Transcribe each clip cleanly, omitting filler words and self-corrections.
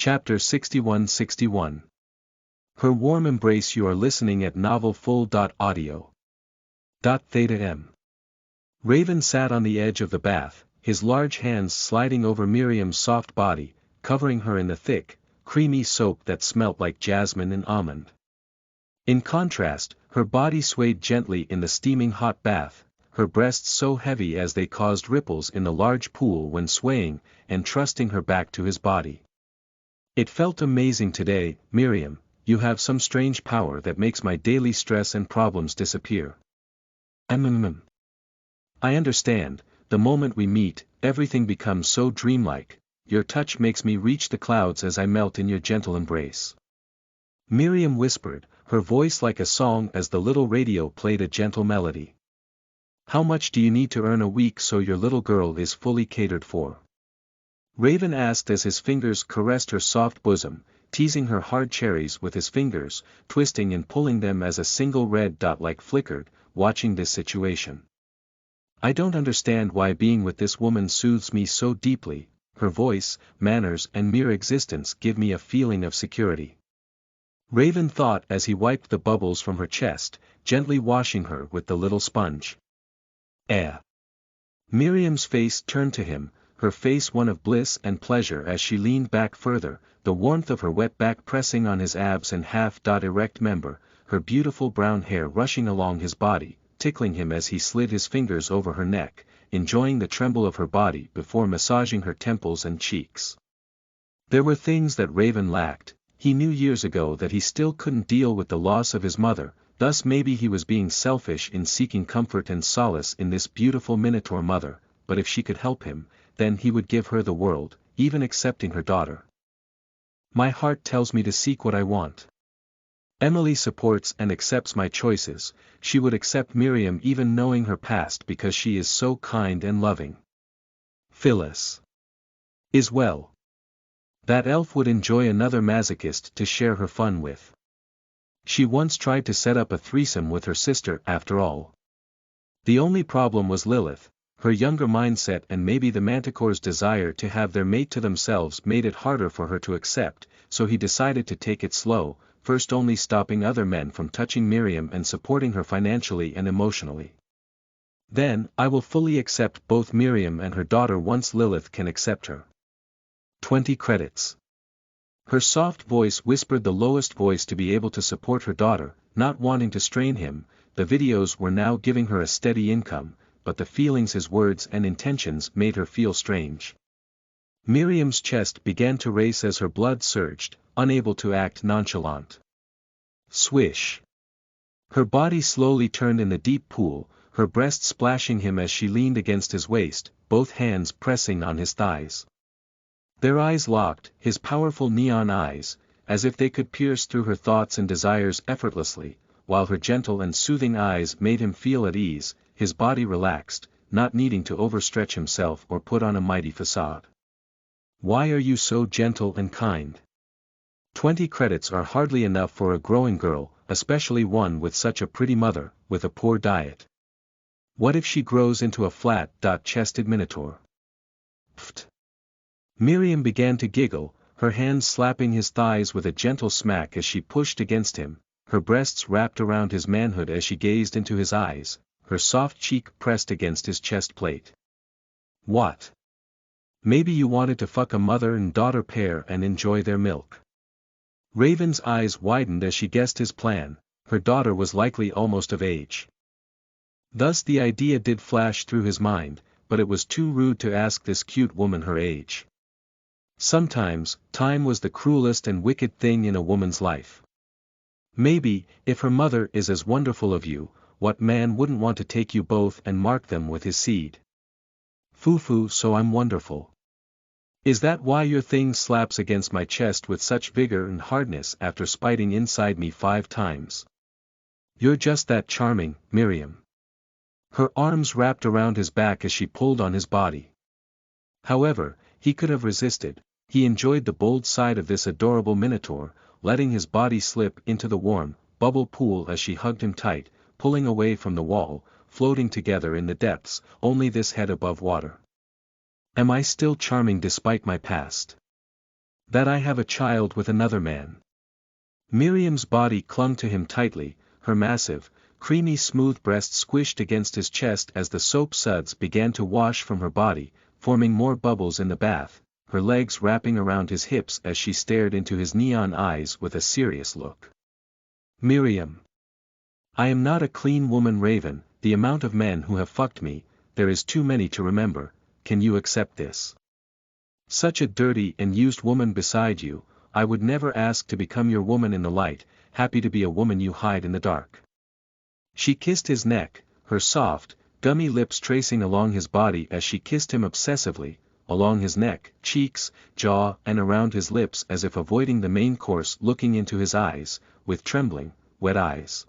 Chapter 61-61. Her warm embrace. You are listening at novelfull.audio. Theta M. Raven sat on the edge of the bath, his large hands sliding over Miriam's soft body, covering her in the thick, creamy soap that smelt like jasmine and almond. In contrast, her body swayed gently in the steaming hot bath, her breasts so heavy as they caused ripples in the large pool when swaying, and trusting her back to his body. It felt amazing today, Miriam. You have some strange power that makes my daily stress and problems disappear. I understand, the moment we meet, everything becomes so dreamlike, your touch makes me reach the clouds as I melt in your gentle embrace. Miriam whispered, her voice like a song as the little radio played a gentle melody. How much do you need to earn a week so your little girl is fully catered for? Raven asked as his fingers caressed her soft bosom, teasing her hard cherries with his fingers, twisting and pulling them as a single red dot like flickered, watching this situation. I don't understand why being with this woman soothes me so deeply. Her voice, manners and mere existence give me a feeling of security. Raven thought as he wiped the bubbles from her chest, gently washing her with the little sponge. Miriam's face turned to him, her face one of bliss and pleasure as she leaned back further, the warmth of her wet back pressing on his abs and half-erect member, her beautiful brown hair rushing along his body, tickling him as he slid his fingers over her neck, enjoying the tremble of her body before massaging her temples and cheeks. There were things that Raven lacked. He knew years ago that he still couldn't deal with the loss of his mother, thus maybe he was being selfish in seeking comfort and solace in this beautiful Minotaur mother, but if she could help him, then he would give her the world, even accepting her daughter. My heart tells me to seek what I want. Emily supports and accepts my choices. She would accept Miriam even knowing her past because she is so kind and loving. Phyllis is well. That elf would enjoy another masochist to share her fun with. She once tried to set up a threesome with her sister after all. The only problem was Lilith. Her younger mindset and maybe the Manticore's desire to have their mate to themselves made it harder for her to accept, so he decided to take it slow, first only stopping other men from touching Miriam and supporting her financially and emotionally. Then, I will fully accept both Miriam and her daughter once Lilith can accept her. 20 credits. Her soft voice whispered the lowest voice to be able to support her daughter, not wanting to strain him. The videos were now giving her a steady income, but the feelings his words and intentions made her feel strange. Miriam's chest began to race as her blood surged, unable to act nonchalant. Swish. Her body slowly turned in the deep pool, her breast splashing him as she leaned against his waist, both hands pressing on his thighs. Their eyes locked, his powerful neon eyes, as if they could pierce through her thoughts and desires effortlessly, while her gentle and soothing eyes made him feel at ease, his body relaxed, not needing to overstretch himself or put on a mighty facade. Why are you so gentle and kind? 20 credits are hardly enough for a growing girl, especially one with such a pretty mother, with a poor diet. What if she grows into a flat-chested Minotaur? Pfft. Miriam began to giggle, her hands slapping his thighs with a gentle smack as she pushed against him, her breasts wrapped around his manhood as she gazed into his eyes, her soft cheek pressed against his chest plate. What? Maybe you wanted to fuck a mother and daughter pair and enjoy their milk. Raven's eyes widened as she guessed his plan. Her daughter was likely almost of age. Thus the idea did flash through his mind, but it was too rude to ask this cute woman her age. Sometimes, time was the cruelest and wicked thing in a woman's life. Maybe, if her mother is as wonderful of you, what man wouldn't want to take you both and mark them with his seed? Foo-foo, so I'm wonderful. Is that why your thing slaps against my chest with such vigor and hardness after spiting inside me 5 times? You're just that charming, Miriam. Her arms wrapped around his back as she pulled on his body. However, he could have resisted. He enjoyed the bold side of this adorable Minotaur, letting his body slip into the warm, bubble pool as she hugged him tight, pulling away from the wall, floating together in the depths, only this head above water. Am I still charming despite my past? That I have a child with another man. Miriam's body clung to him tightly, her massive, creamy smooth breast squished against his chest as the soap suds began to wash from her body, forming more bubbles in the bath, her legs wrapping around his hips as she stared into his neon eyes with a serious look. Miriam. I am not a clean woman, Raven. The amount of men who have fucked me, there is too many to remember. Can you accept this? Such a dirty and used woman beside you, I would never ask to become your woman in the light, happy to be a woman you hide in the dark. She kissed his neck, her soft, gummy lips tracing along his body as she kissed him obsessively, along his neck, cheeks, jaw and around his lips as if avoiding the main course, looking into his eyes, with trembling, wet eyes.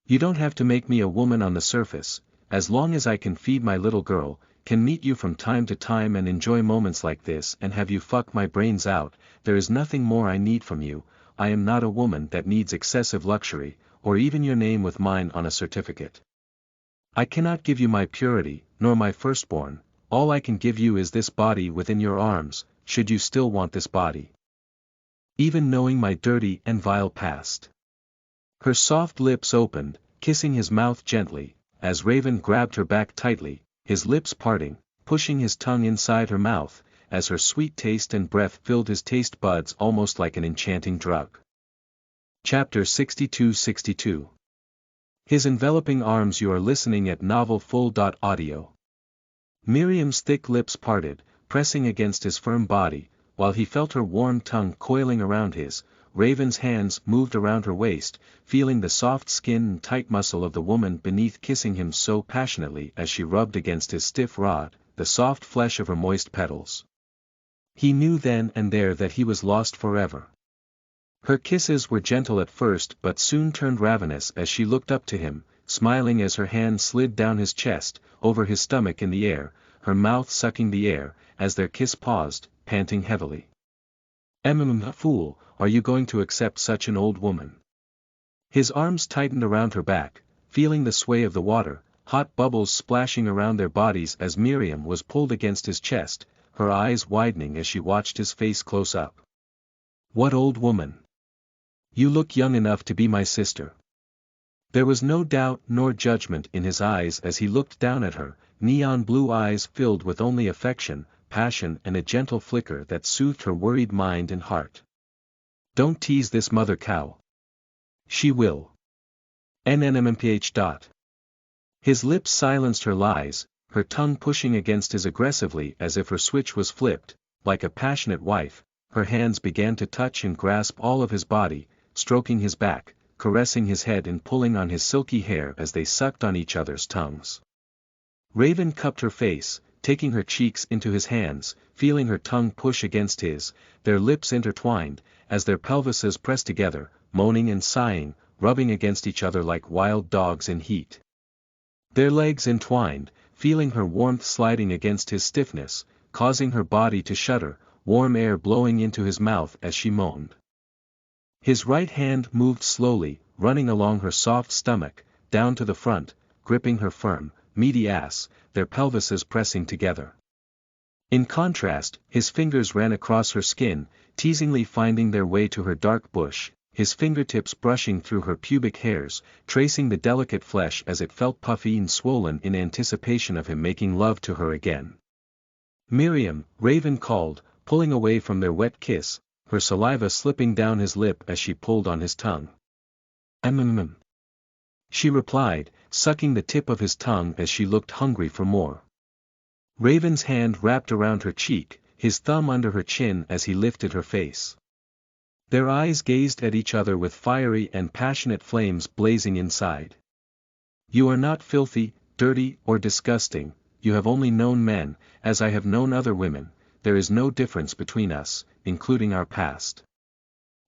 You don't have to make me a woman on the surface, as long as I can feed my little girl, can meet you from time to time and enjoy moments like this and have you fuck my brains out, there is nothing more I need from you. I am not a woman that needs excessive luxury, or even your name with mine on a certificate. I cannot give you my purity, nor my firstborn, all I can give you is this body within your arms, should you still want this body. Even knowing my dirty and vile past. Her soft lips opened, kissing his mouth gently, as Raven grabbed her back tightly, his lips parting, pushing his tongue inside her mouth, as her sweet taste and breath filled his taste buds almost like an enchanting drug. Chapter 62-62. His enveloping arms. You are listening at novelfull.audio. Miriam's thick lips parted, pressing against his firm body, while he felt her warm tongue coiling around his. Raven's hands moved around her waist, feeling the soft skin and tight muscle of the woman beneath, kissing him so passionately as she rubbed against his stiff rod, the soft flesh of her moist petals. He knew then and there that he was lost forever. Her kisses were gentle at first but soon turned ravenous as she looked up to him, smiling as her hand slid down his chest, over his stomach in the air, her mouth sucking the air, as their kiss paused, panting heavily. Fool, are you going to accept such an old woman? His arms tightened around her back, feeling the sway of the water, hot bubbles splashing around their bodies as Miriam was pulled against his chest, her eyes widening as she watched his face close up. What old woman? You look young enough to be my sister. There was no doubt nor judgment in his eyes as he looked down at her, neon blue eyes filled with only affection, passion and a gentle flicker that soothed her worried mind and heart. Don't tease this mother cow. She will. NNMPH. His lips silenced her lies, her tongue pushing against his aggressively as if her switch was flipped, like a passionate wife, her hands began to touch and grasp all of his body, stroking his back, caressing his head and pulling on his silky hair as they sucked on each other's tongues. Raven cupped her face, taking her cheeks into his hands, feeling her tongue push against his, their lips intertwined, as their pelvises pressed together, moaning and sighing, rubbing against each other like wild dogs in heat. Their legs entwined, feeling her warmth sliding against his stiffness, causing her body to shudder, warm air blowing into his mouth as she moaned. His right hand moved slowly, running along her soft stomach, down to the front, gripping her firm, meaty ass, their pelvises pressing together. In contrast, his fingers ran across her skin, teasingly finding their way to her dark bush, his fingertips brushing through her pubic hairs, tracing the delicate flesh as it felt puffy and swollen in anticipation of him making love to her again. Miriam, Raven called, pulling away from their wet kiss, her saliva slipping down his lip as she pulled on his tongue. She replied, sucking the tip of his tongue as she looked hungry for more. Raven's hand wrapped around her cheek, his thumb under her chin as he lifted her face. Their eyes gazed at each other with fiery and passionate flames blazing inside. You are not filthy, dirty, or disgusting, you have only known men, as I have known other women, there is no difference between us, including our past.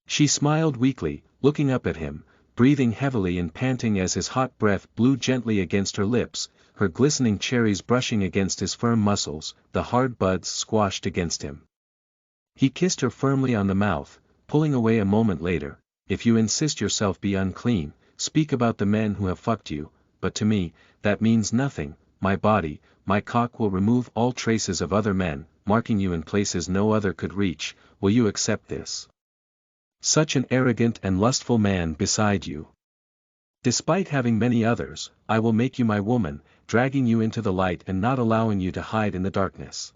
She smiled weakly, looking up at him, breathing heavily and panting as his hot breath blew gently against her lips, her glistening cherries brushing against his firm muscles, the hard buds squashed against him. He kissed her firmly on the mouth, pulling away a moment later. If you insist yourself be unclean, speak about the men who have fucked you, but to me, that means nothing. My body, my cock will remove all traces of other men, marking you in places no other could reach. Will you accept this? Such an arrogant and lustful man beside you. Despite having many others, I will make you my woman, dragging you into the light and not allowing you to hide in the darkness.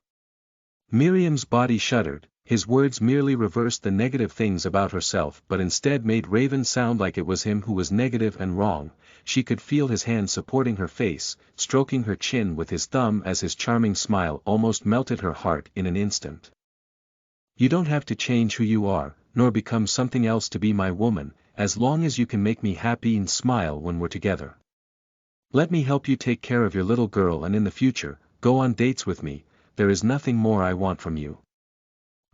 Miriam's body shuddered. His words merely reversed the negative things about herself but instead made Raven sound like it was him who was negative and wrong. She could feel his hand supporting her face, stroking her chin with his thumb as his charming smile almost melted her heart in an instant. You don't have to change who you are, nor become something else to be my woman, as long as you can make me happy and smile when we're together. Let me help you take care of your little girl and in the future, go on dates with me. There is nothing more I want from you.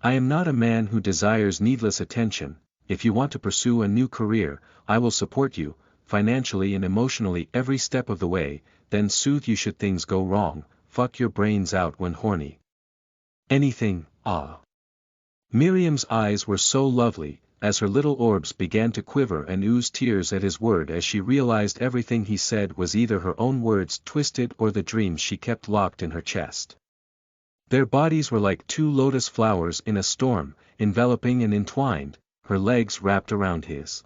I am not a man who desires needless attention. If you want to pursue a new career, I will support you, financially and emotionally every step of the way, then soothe you should things go wrong, fuck your brains out when horny. Anything, ah. Miriam's eyes were so lovely, as her little orbs began to quiver and ooze tears at his word as she realized everything he said was either her own words twisted or the dreams she kept locked in her chest. Their bodies were like two lotus flowers in a storm, enveloping and entwined, her legs wrapped around his.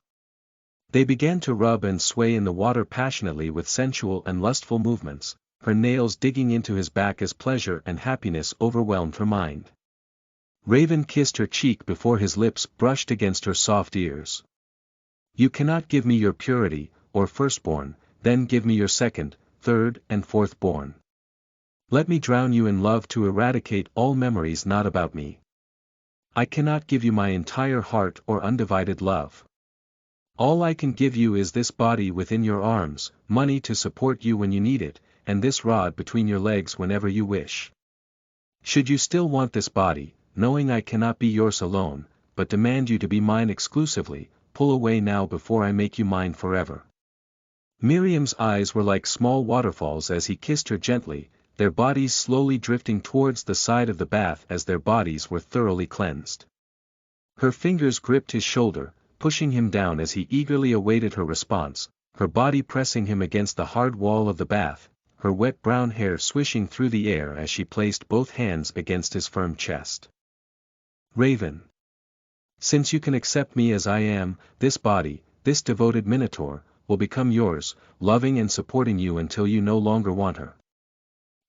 They began to rub and sway in the water passionately with sensual and lustful movements, her nails digging into his back as pleasure and happiness overwhelmed her mind. Raven kissed her cheek before his lips brushed against her soft ears. You cannot give me your purity, or firstborn, then give me your second, third and fourth born. Let me drown you in love to eradicate all memories not about me. I cannot give you my entire heart or undivided love. All I can give you is this body within your arms, money to support you when you need it, and this rod between your legs whenever you wish. Should you still want this body, knowing I cannot be yours alone, but demand you to be mine exclusively, pull away now before I make you mine forever. Miriam's eyes were like small waterfalls as he kissed her gently, their bodies slowly drifting towards the side of the bath as their bodies were thoroughly cleansed. Her fingers gripped his shoulder, pushing him down as he eagerly awaited her response, her body pressing him against the hard wall of the bath, her wet brown hair swishing through the air as she placed both hands against his firm chest. Raven. Since you can accept me as I am, this body, this devoted minotaur, will become yours, loving and supporting you until you no longer want her.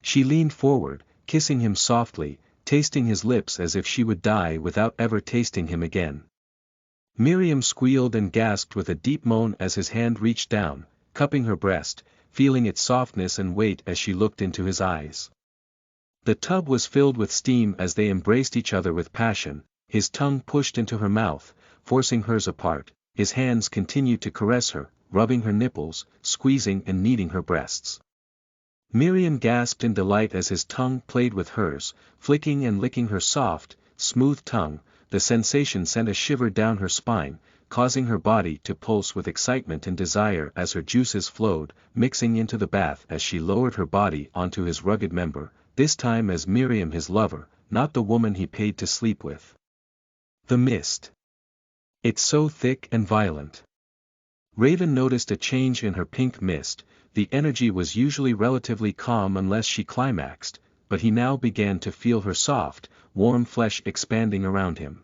She leaned forward, kissing him softly, tasting his lips as if she would die without ever tasting him again. Miriam squealed and gasped with a deep moan as his hand reached down, cupping her breast, feeling its softness and weight as she looked into his eyes. The tub was filled with steam as they embraced each other with passion, his tongue pushed into her mouth, forcing hers apart, his hands continued to caress her, rubbing her nipples, squeezing and kneading her breasts. Miriam gasped in delight as his tongue played with hers, flicking and licking her soft, smooth tongue. The sensation sent a shiver down her spine, causing her body to pulse with excitement and desire as her juices flowed, mixing into the bath as she lowered her body onto his rugged member, this time as Miriam his lover, not the woman he paid to sleep with. The mist. It's so thick and violent. Raven noticed a change in her pink mist. The energy was usually relatively calm unless she climaxed, but he now began to feel her soft, warm flesh expanding around him.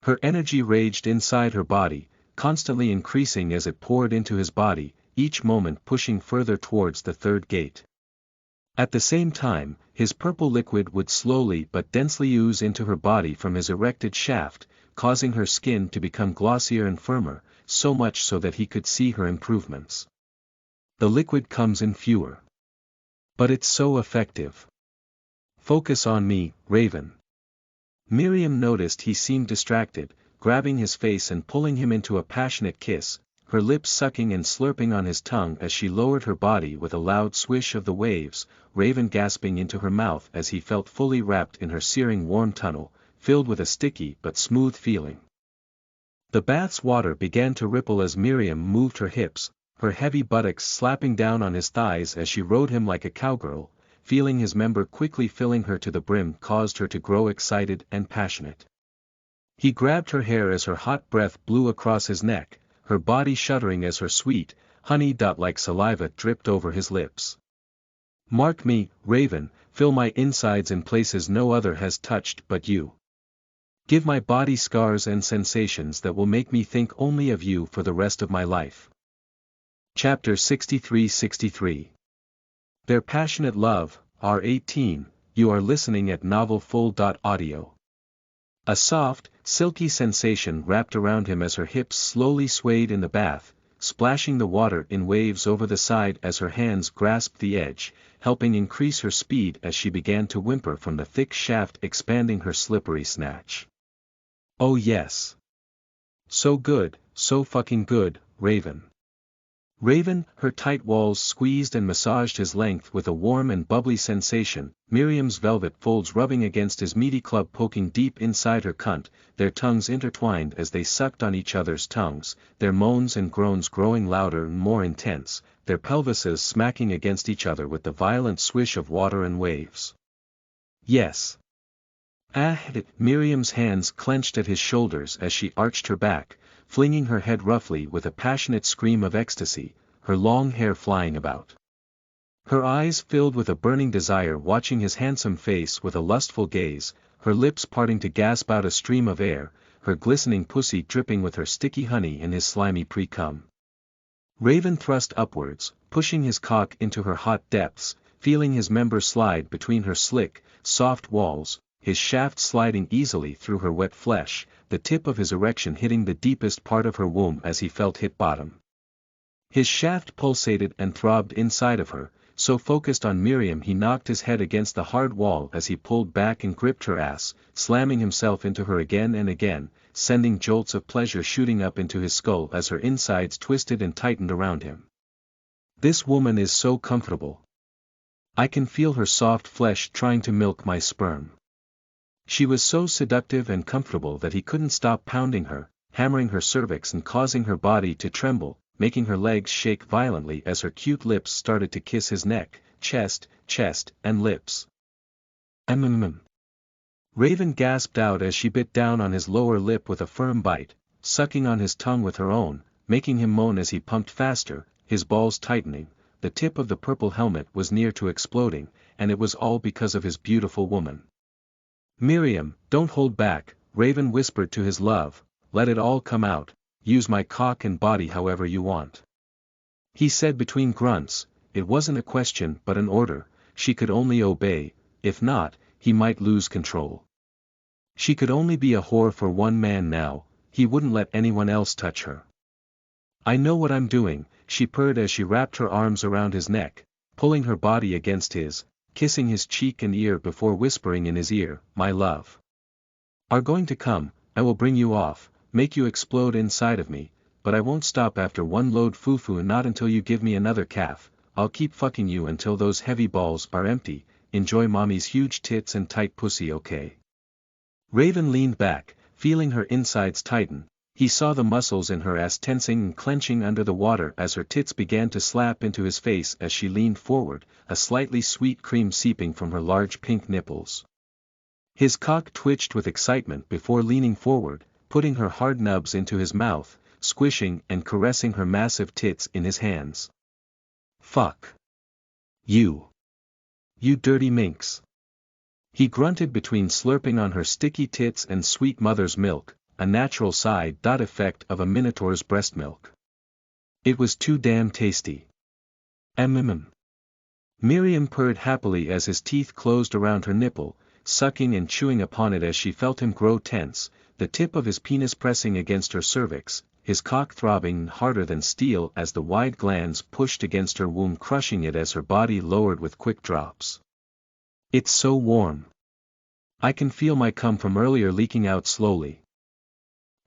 Her energy raged inside her body, constantly increasing as it poured into his body, each moment pushing further towards the third gate. At the same time, his purple liquid would slowly but densely ooze into her body from his erected shaft, causing her skin to become glossier and firmer, so much so that he could see her improvements. The liquid comes in fewer. But it's so effective. Focus on me, Raven. Miriam noticed he seemed distracted, grabbing his face and pulling him into a passionate kiss, her lips sucking and slurping on his tongue as she lowered her body with a loud swish of the waves, Raven gasping into her mouth as he felt fully wrapped in her searing warm tunnel, filled with a sticky but smooth feeling. The bath's water began to ripple as Miriam moved her hips, her heavy buttocks slapping down on his thighs as she rode him like a cowgirl. Feeling his member quickly filling her to the brim caused her to grow excited and passionate. He grabbed her hair as her hot breath blew across his neck, her body shuddering as her sweet, honey-like saliva dripped over his lips. Mark me, Raven, fill my insides in places no other has touched but you. Give my body scars and sensations that will make me think only of you for the rest of my life. Chapter 63-63. Their passionate love, R18, you are listening at novelfull.audio. A soft, silky sensation wrapped around him as her hips slowly swayed in the bath, splashing the water in waves over the side as her hands grasped the edge, helping increase her speed as she began to whimper from the thick shaft expanding her slippery snatch. Oh yes. So good, so fucking good, Raven. Raven, her tight walls squeezed and massaged his length with a warm and bubbly sensation, Miriam's velvet folds rubbing against his meaty club poking deep inside her cunt, their tongues intertwined as they sucked on each other's tongues, their moans and groans growing louder and more intense, their pelvises smacking against each other with the violent swish of water and waves. Yes. Miriam's hands clenched at his shoulders as she arched her back, flinging her head roughly with a passionate scream of ecstasy, her long hair flying about. Her eyes filled with a burning desire watching his handsome face with a lustful gaze, her lips parting to gasp out a stream of air, her glistening pussy dripping with her sticky honey in his slimy pre-cum. Raven thrust upwards, pushing his cock into her hot depths, feeling his member slide between her slick, soft walls, his shaft sliding easily through her wet flesh, the tip of his erection hitting the deepest part of her womb as he felt hit bottom. His shaft pulsated and throbbed inside of her, so focused on Miriam he knocked his head against the hard wall as he pulled back and gripped her ass, slamming himself into her again and again, sending jolts of pleasure shooting up into his skull as her insides twisted and tightened around him. This woman is so comfortable. I can feel her soft flesh trying to milk my sperm. She was so seductive and comfortable that he couldn't stop pounding her, hammering her cervix and causing her body to tremble, making her legs shake violently as her cute lips started to kiss his neck, chest, and lips. Raven gasped out as she bit down on his lower lip with a firm bite, sucking on his tongue with her own, making him moan as he pumped faster, his balls tightening. The tip of the purple helmet was near to exploding, and it was all because of his beautiful woman. Miriam, don't hold back, Raven whispered to his love, let it all come out, use my cock and body however you want. He said between grunts, it wasn't a question but an order, she could only obey, if not, he might lose control. She could only be a whore for one man now, he wouldn't let anyone else touch her. I know what I'm doing, she purred as she wrapped her arms around his neck, pulling her body against his, kissing his cheek and ear before whispering in his ear, my love. Are going to come, I will bring you off, make you explode inside of me, but I won't stop after one load fufu not until you give me another calf, I'll keep fucking you until those heavy balls are empty, enjoy mommy's huge tits and tight pussy okay. Raven leaned back, feeling her insides tighten, he saw the muscles in her ass tensing and clenching under the water as her tits began to slap into his face as she leaned forward, a slightly sweet cream seeping from her large pink nipples. His cock twitched with excitement before leaning forward, putting her hard nubs into his mouth, squishing and caressing her massive tits in his hands. Fuck. You dirty minx. He grunted between slurping on her sticky tits and sweet mother's milk, a natural side effect of a minotaur's breast milk. It was too damn tasty. Miriam purred happily as his teeth closed around her nipple, sucking and chewing upon it as she felt him grow tense, the tip of his penis pressing against her cervix, his cock throbbing harder than steel as the wide glands pushed against her womb crushing it as her body lowered with quick drops. It's so warm. I can feel my cum from earlier leaking out slowly.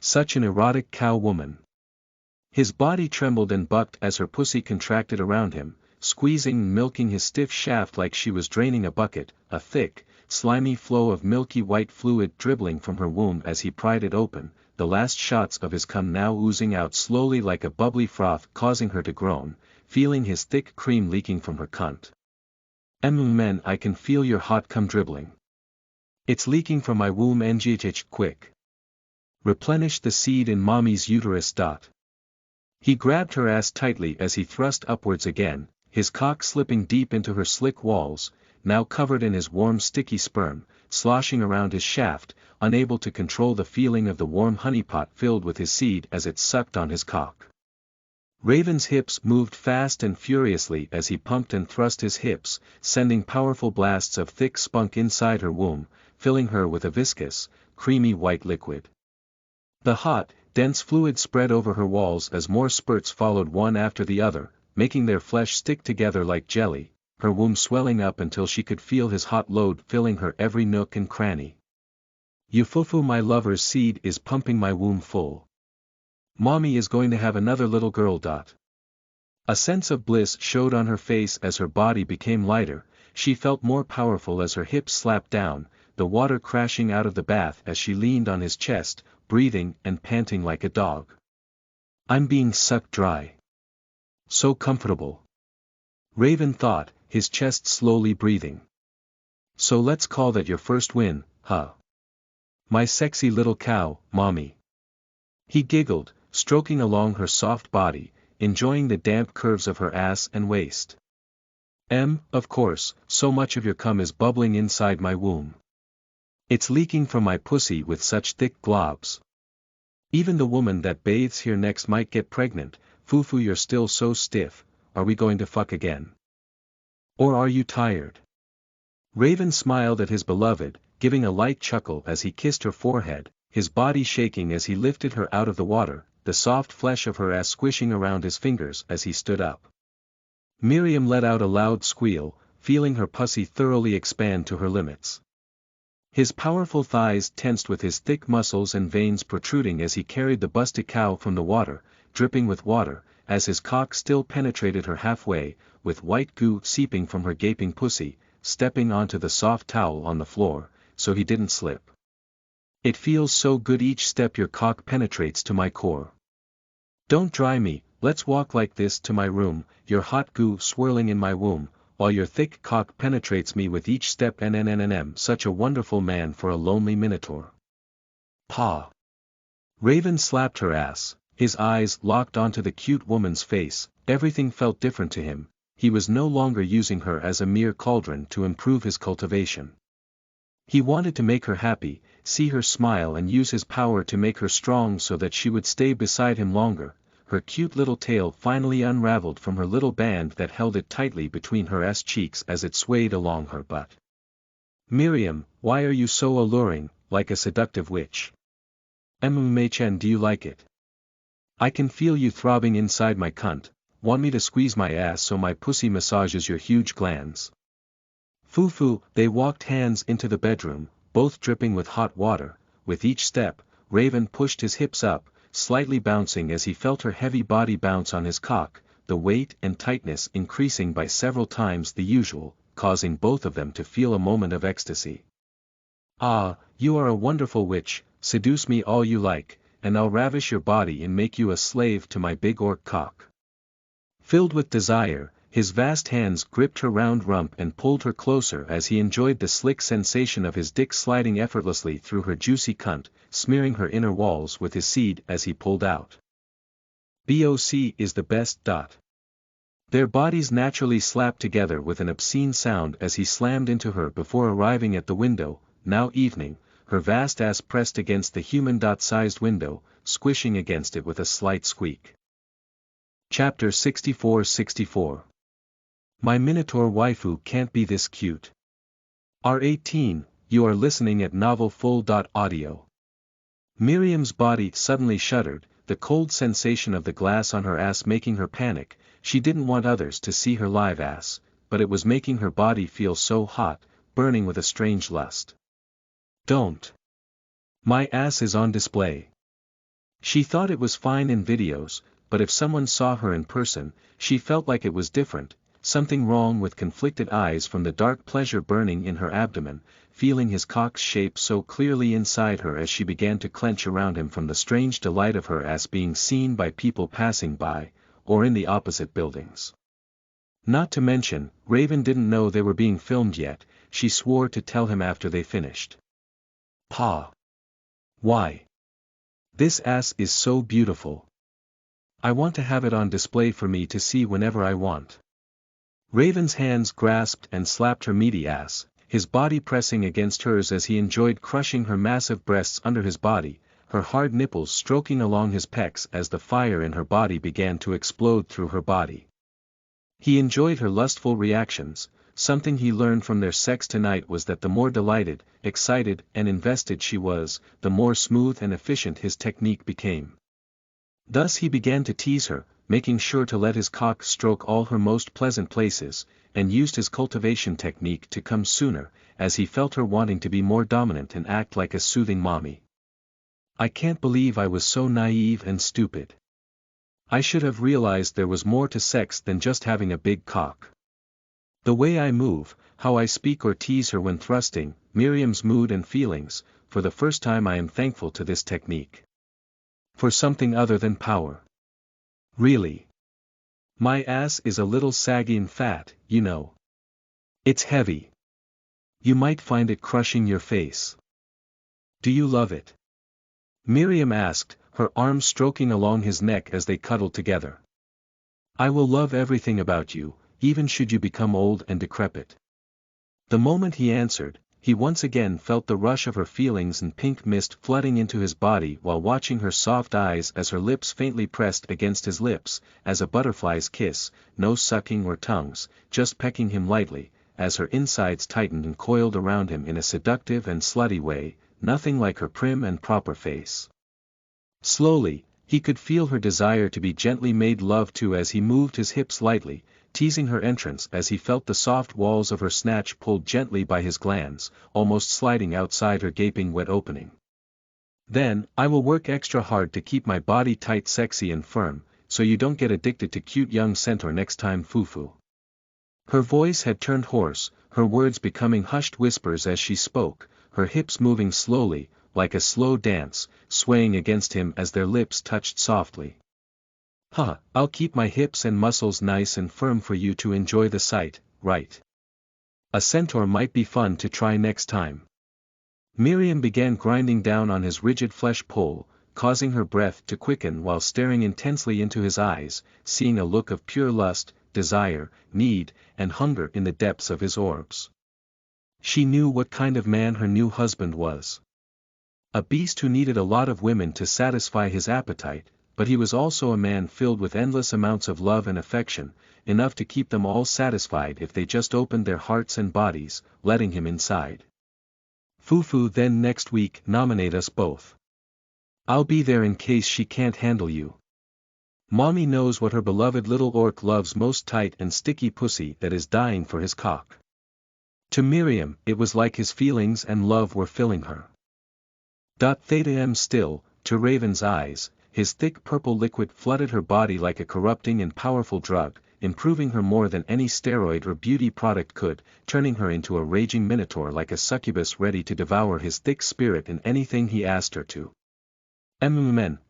Such an erotic cow woman. His body trembled and bucked as her pussy contracted around him, squeezing and milking his stiff shaft like she was draining a bucket, a thick, slimy flow of milky white fluid dribbling from her womb as he pried it open, the last shots of his cum now oozing out slowly like a bubbly froth causing her to groan, feeling his thick cream leaking from her cunt. Men, I can feel your hot cum dribbling. It's leaking from my womb ngh quick. Replenish the seed in mommy's uterus. He grabbed her ass tightly as he thrust upwards again, his cock slipping deep into her slick walls, now covered in his warm sticky sperm, sloshing around his shaft, unable to control the feeling of the warm honeypot filled with his seed as it sucked on his cock. Raven's hips moved fast and furiously as he pumped and thrust his hips, sending powerful blasts of thick spunk inside her womb, filling her with a viscous, creamy white liquid. The hot, dense fluid spread over her walls as more spurts followed one after the other, making their flesh stick together like jelly, her womb swelling up until she could feel his hot load filling her every nook and cranny. Yufufu, my lover's seed is pumping my womb full. Mommy is going to have another little girl. A sense of bliss showed on her face as her body became lighter, she felt more powerful as her hips slapped down, the water crashing out of the bath as she leaned on his chest, breathing and panting like a dog. I'm being sucked dry. So comfortable. Raven thought, his chest slowly breathing. So let's call that your first win, huh? My sexy little cow, mommy. He giggled, stroking along her soft body, enjoying the damp curves of her ass and waist. Of course, so much of your cum is bubbling inside my womb. It's leaking from my pussy with such thick globs. Even the woman that bathes here next might get pregnant. Fufu, you're still so stiff, are we going to fuck again? Or are you tired? Raven smiled at his beloved, giving a light chuckle as he kissed her forehead, his body shaking as he lifted her out of the water, the soft flesh of her ass squishing around his fingers as he stood up. Miriam let out a loud squeal, feeling her pussy thoroughly expand to her limits. His powerful thighs tensed with his thick muscles and veins protruding as he carried the busty cow from the water, dripping with water, as his cock still penetrated her halfway, with white goo seeping from her gaping pussy, stepping onto the soft towel on the floor, so he didn't slip. It feels so good each step your cock penetrates to my core. Don't dry me, let's walk like this to my room, your hot goo swirling in my womb, while your thick cock penetrates me with each step. Such a wonderful man for a lonely minotaur. Pa. Raven slapped her ass, his eyes locked onto the cute woman's face, everything felt different to him, he was no longer using her as a mere cauldron to improve his cultivation. He wanted to make her happy, see her smile and use his power to make her strong so that she would stay beside him longer. Her cute little tail finally unraveled from her little band that held it tightly between her ass cheeks as it swayed along her butt. Miriam, why are you so alluring, like a seductive witch? Chen, do you like it? I can feel you throbbing inside my cunt, want me to squeeze my ass so my pussy massages your huge glands? Fufu, they walked hands into the bedroom, both dripping with hot water. With each step, Raven pushed his hips up, slightly bouncing as he felt her heavy body bounce on his cock, the weight and tightness increasing by several times the usual, causing both of them to feel a moment of ecstasy. Ah, you are a wonderful witch, seduce me all you like, and I'll ravish your body and make you a slave to my big orc cock. Filled with desire, his vast hands gripped her round rump and pulled her closer as he enjoyed the slick sensation of his dick sliding effortlessly through her juicy cunt, smearing her inner walls with his seed as he pulled out. BOC is the best. Their bodies naturally slapped together with an obscene sound as he slammed into her before arriving at the window, now evening, her vast ass pressed against the human-sized window, squishing against it with a slight squeak. Chapter 64. My Minotaur waifu can't be this cute. R18, you are listening at novelfull.audio. Miriam's body suddenly shuddered, the cold sensation of the glass on her ass making her panic. She didn't want others to see her live ass, but it was making her body feel so hot, burning with a strange lust. Don't. My ass is on display. She thought it was fine in videos, but if someone saw her in person, she felt like it was different, something wrong with conflicted eyes from the dark pleasure burning in her abdomen, feeling his cock's shape so clearly inside her as she began to clench around him from the strange delight of her ass being seen by people passing by, or in the opposite buildings. Not to mention, Raven didn't know they were being filmed yet, she swore to tell him after they finished. Pa. Why? This ass is so beautiful. I want to have it on display for me to see whenever I want. Raven's hands grasped and slapped her meaty ass, his body pressing against hers as he enjoyed crushing her massive breasts under his body, her hard nipples stroking along his pecs as the fire in her body began to explode through her body. He enjoyed her lustful reactions. Something he learned from their sex tonight was that the more delighted, excited, and invested she was, the more smooth and efficient his technique became. Thus he began to tease her, making sure to let his cock stroke all her most pleasant places, and used his cultivation technique to come sooner, as he felt her wanting to be more dominant and act like a soothing mommy. I can't believe I was so naive and stupid. I should have realized there was more to sex than just having a big cock. The way I move, how I speak or tease her when thrusting, Miriam's mood and feelings, for the first time I am thankful to this technique. For something other than power. Really. My ass is a little saggy and fat, you know. It's heavy. You might find it crushing your face. Do you love it? Miriam asked, her arms stroking along his neck as they cuddled together. I will love everything about you, even should you become old and decrepit. The moment he answered, he once again felt the rush of her feelings and pink mist flooding into his body while watching her soft eyes as her lips faintly pressed against his lips, as a butterfly's kiss, no sucking or tongues, just pecking him lightly, as her insides tightened and coiled around him in a seductive and slutty way, nothing like her prim and proper face. Slowly, he could feel her desire to be gently made love to as he moved his hips lightly, teasing her entrance as he felt the soft walls of her snatch pulled gently by his glands, almost sliding outside her gaping wet opening. Then, I will work extra hard to keep my body tight, sexy and firm, so you don't get addicted to cute young centaur next time, foo-foo. Her voice had turned hoarse, her words becoming hushed whispers as she spoke, her hips moving slowly, like a slow dance, swaying against him as their lips touched softly. I'll keep my hips and muscles nice and firm for you to enjoy the sight, right? A centaur might be fun to try next time. Miriam began grinding down on his rigid flesh pole, causing her breath to quicken while staring intensely into his eyes, seeing a look of pure lust, desire, need, and hunger in the depths of his orbs. She knew what kind of man her new husband was. A beast who needed a lot of women to satisfy his appetite, but he was also a man filled with endless amounts of love and affection, enough to keep them all satisfied if they just opened their hearts and bodies, letting him inside. Foo-foo, then next week nominate us both. I'll be there in case she can't handle you. Mommy knows what her beloved little orc loves most, tight and sticky pussy that is dying for his cock. To Miriam, it was like his feelings and love were filling her. Theta still, to Raven's eyes, his thick purple liquid flooded her body like a corrupting and powerful drug, improving her more than any steroid or beauty product could, turning her into a raging minotaur like a succubus ready to devour his thick spirit in anything he asked her to.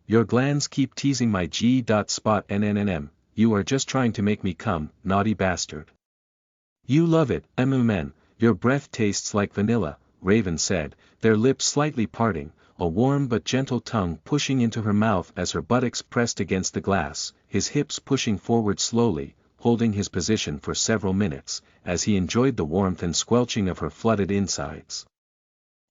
Your glands keep teasing my G.spot NNNM, you are just trying to make me come, naughty bastard. You love it, your breath tastes like vanilla, Raven said, their lips slightly parting, a warm but gentle tongue pushing into her mouth as her buttocks pressed against the glass, his hips pushing forward slowly, holding his position for several minutes, as he enjoyed the warmth and squelching of her flooded insides.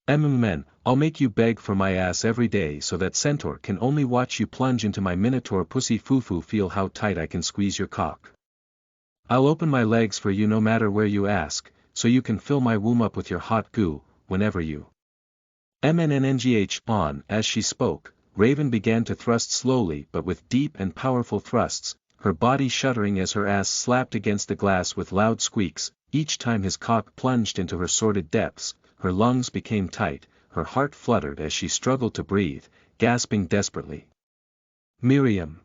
I'll make you beg for my ass every day so that centaur can only watch you plunge into my minotaur pussy. Foo-foo, feel how tight I can squeeze your cock. I'll open my legs for you no matter where you ask, so you can fill my womb up with your hot goo, whenever you on. As she spoke, Raven began to thrust slowly but with deep and powerful thrusts, her body shuddering as her ass slapped against the glass with loud squeaks. Each time his cock plunged into her sordid depths, her lungs became tight, her heart fluttered as she struggled to breathe, gasping desperately. Miriam.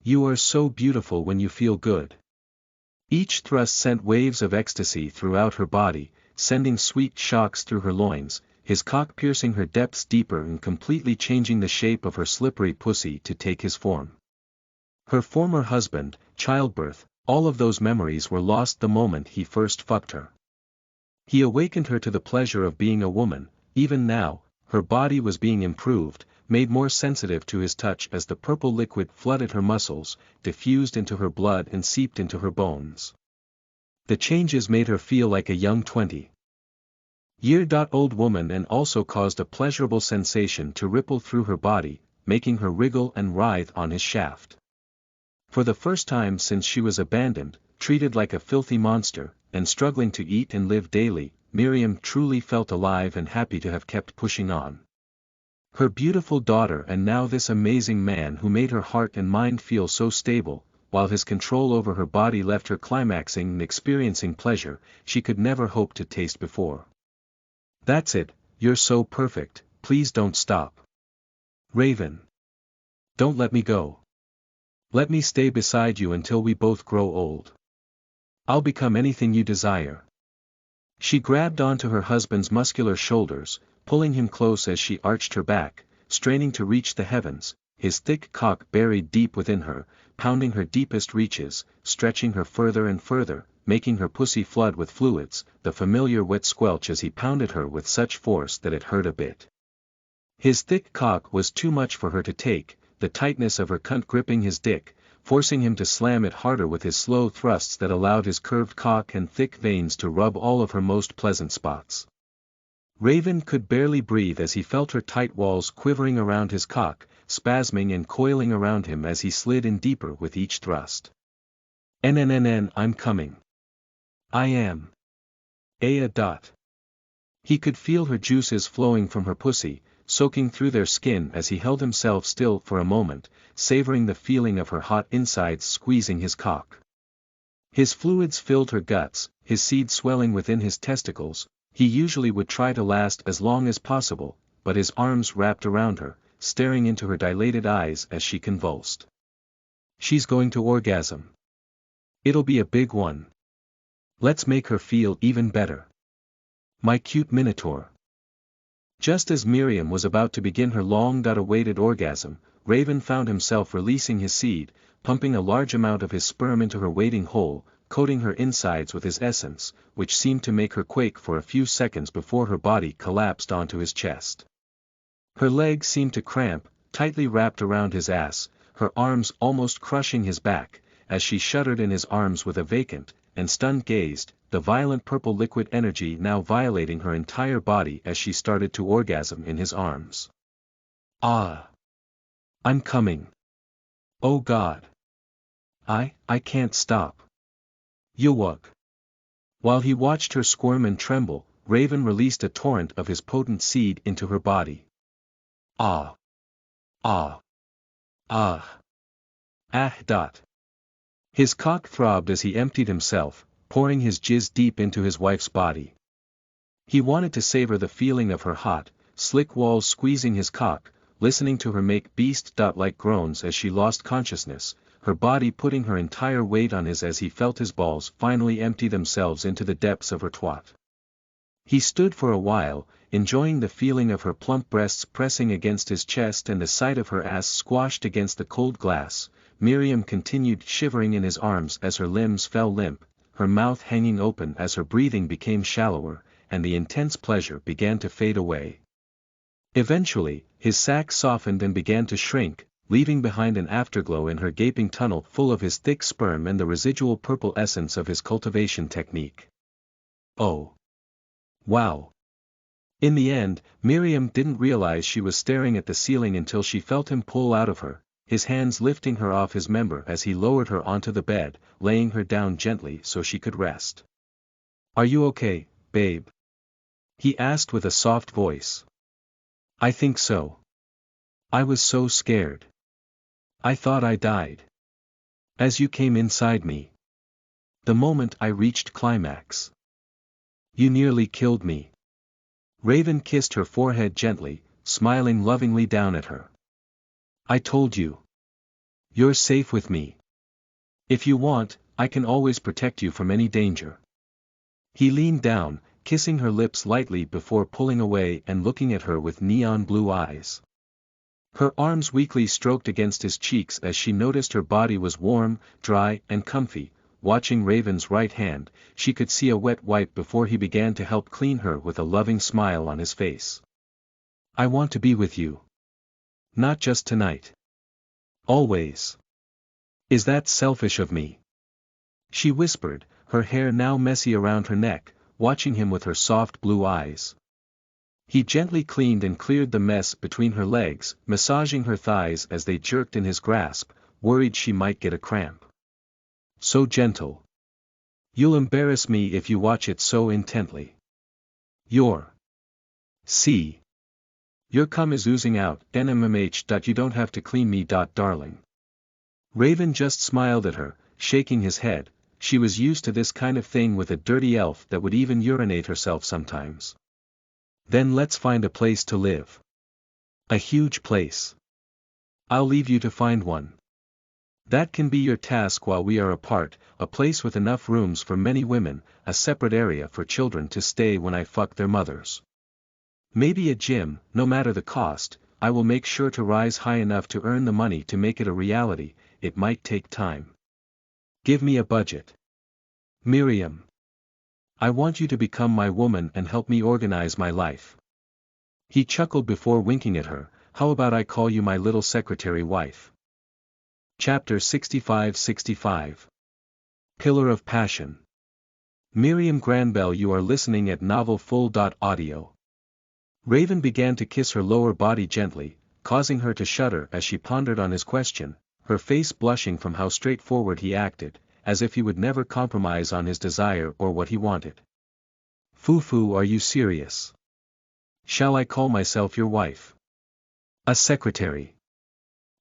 You are so beautiful when you feel good. Each thrust sent waves of ecstasy throughout her body, sending sweet shocks through her loins, his cock piercing her depths deeper and completely changing the shape of her slippery pussy to take his form. Her former husband, childbirth, all of those memories were lost the moment he first fucked her. He awakened her to the pleasure of being a woman. Even now, her body was being improved, made more sensitive to his touch as the purple liquid flooded her muscles, diffused into her blood and seeped into her bones. The changes made her feel like a young 20-year-old woman and also caused a pleasurable sensation to ripple through her body, making her wriggle and writhe on his shaft. For the first time since she was abandoned, treated like a filthy monster, and struggling to eat and live daily, Miriam truly felt alive and happy to have kept pushing on. Her beautiful daughter and now this amazing man who made her heart and mind feel so stable, while his control over her body left her climaxing and experiencing pleasure she could never hope to taste before. That's it, you're so perfect, please don't stop. Raven. Don't let me go. Let me stay beside you until we both grow old. I'll become anything you desire. She grabbed onto her husband's muscular shoulders, pulling him close as she arched her back, straining to reach the heavens, his thick cock buried deep within her, pounding her deepest reaches, stretching her further and further, making her pussy flood with fluids, the familiar wet squelch as he pounded her with such force that it hurt a bit. His thick cock was too much for her to take, the tightness of her cunt gripping his dick, forcing him to slam it harder with his slow thrusts that allowed his curved cock and thick veins to rub all of her most pleasant spots. Raven could barely breathe as he felt her tight walls quivering around his cock, spasming and coiling around him as he slid in deeper with each thrust. "NNNN, I'm coming. I am. A. He could feel her juices flowing from her pussy, soaking through their skin as he held himself still for a moment, savoring the feeling of her hot insides squeezing his cock. His fluids filled her guts, his seed swelling within his testicles. He usually would try to last as long as possible, but his arms wrapped around her, staring into her dilated eyes as she convulsed. She's going to orgasm. It'll be a big one. Let's make her feel even better. My cute minotaur. Just as Miriam was about to begin her long-awaited orgasm, Raven found himself releasing his seed, pumping a large amount of his sperm into her waiting hole, coating her insides with his essence, which seemed to make her quake for a few seconds before her body collapsed onto his chest. Her legs seemed to cramp, tightly wrapped around his ass, her arms almost crushing his back, as she shuddered in his arms with a vacant and stunned gaze, the violent purple liquid energy now violating her entire body as she started to orgasm in his arms. Ah! I'm coming. Oh God! I can't stop. Yowug. While he watched her squirm and tremble, Raven released a torrent of his potent seed into her body. Ah! Ah! Ah! Ah! His cock throbbed as he emptied himself, pouring his jizz deep into his wife's body. He wanted to savor the feeling of her hot, slick walls squeezing his cock, listening to her make beast-like groans as she lost consciousness, her body putting her entire weight on his as he felt his balls finally empty themselves into the depths of her twat. He stood for a while, enjoying the feeling of her plump breasts pressing against his chest and the sight of her ass squashed against the cold glass. Miriam continued shivering in his arms as her limbs fell limp, her mouth hanging open as her breathing became shallower, and the intense pleasure began to fade away. Eventually, his sack softened and began to shrink, leaving behind an afterglow in her gaping tunnel full of his thick sperm and the residual purple essence of his cultivation technique. Oh! Wow! In the end, Miriam didn't realize she was staring at the ceiling until she felt him pull out of her, his hands lifting her off his member as he lowered her onto the bed, laying her down gently so she could rest. "Are you okay, babe?" he asked with a soft voice. "I think so. I was so scared. I thought I died. As you came inside me. The moment I reached climax. You nearly killed me." Raven kissed her forehead gently, smiling lovingly down at her. "I told you. You're safe with me. If you want, I can always protect you from any danger." He leaned down, kissing her lips lightly before pulling away and looking at her with neon blue eyes. Her arms weakly stroked against his cheeks as she noticed her body was warm, dry, and comfy. Watching Raven's right hand, she could see a wet wipe before he began to help clean her with a loving smile on his face. "I want to be with you. Not just tonight. Always. Is that selfish of me?" she whispered, her hair now messy around her neck, watching him with her soft blue eyes. He gently cleaned and cleared the mess between her legs, massaging her thighs as they jerked in his grasp, worried she might get a cramp. So gentle. You'll embarrass me if you watch it so intently. See. Your cum is oozing out, nmmh. You don't have to clean me. Darling. Raven just smiled at her, shaking his head. She was used to this kind of thing with a dirty elf that would even urinate herself sometimes. Then let's find a place to live. A huge place. I'll leave you to find one. That can be your task while we are apart, a place with enough rooms for many women, a separate area for children to stay when I fuck their mothers. Maybe a gym, no matter the cost. I will make sure to rise high enough to earn the money to make it a reality. It might take time. Give me a budget. Miriam. I want you to become my woman and help me organize my life. He chuckled before winking at her. How about I call you my little secretary wife? Chapter 65. Pillar of Passion. Miriam Granbell, you are listening at Novel Full.audio. Raven began to kiss her lower body gently, causing her to shudder as she pondered on his question, her face blushing from how straightforward he acted, as if he would never compromise on his desire or what he wanted. Fufu, are you serious? Shall I call myself your wife? A secretary.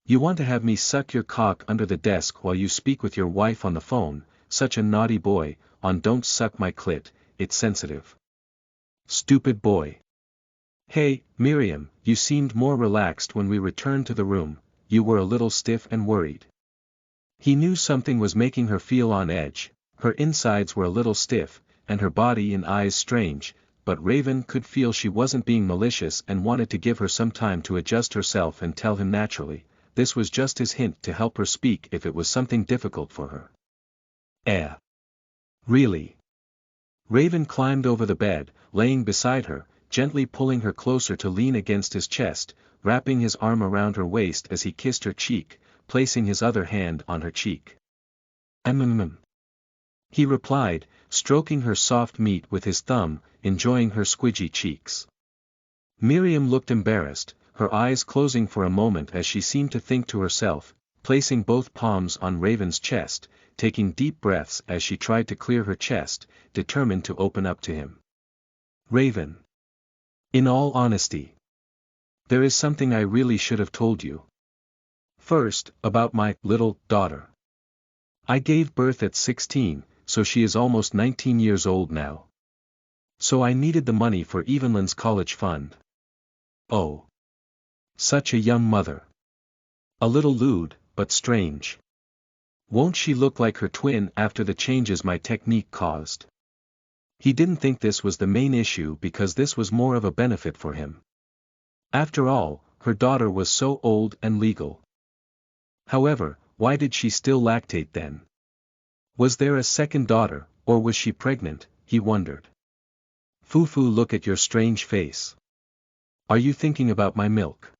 You want to have me suck your cock under the desk while you speak with your wife on the phone? Such a naughty boy. Don't suck my clit, it's sensitive. Stupid boy. Hey, Miriam, you seemed more relaxed when we returned to the room. You were a little stiff and worried. He knew something was making her feel on edge. Her insides were a little stiff, and her body and eyes strange, but Raven could feel she wasn't being malicious and wanted to give her some time to adjust herself and tell him naturally. This was just his hint to help her speak if it was something difficult for her. Really? Raven climbed over the bed, laying beside her, gently pulling her closer to lean against his chest, wrapping his arm around her waist as he kissed her cheek, placing his other hand on her cheek. He replied, stroking her soft meat with his thumb, enjoying her squidgy cheeks. Miriam looked embarrassed, her eyes closing for a moment as she seemed to think to herself, placing both palms on Raven's chest, taking deep breaths as she tried to clear her chest, determined to open up to him. Raven. In all honesty. There is something I really should have told you. First, about my little daughter. I gave birth at 16, so she is almost 19 years old now. So I needed the money for Evelyn's college fund. Oh. Such a young mother. A little lewd, but strange. Won't she look like her twin after the changes my technique caused? He didn't think this was the main issue because this was more of a benefit for him. After all, her daughter was so old and legal. However, why did she still lactate then? Was there a second daughter, or was she pregnant, he wondered. Fufu, look at your strange face. Are you thinking about my milk?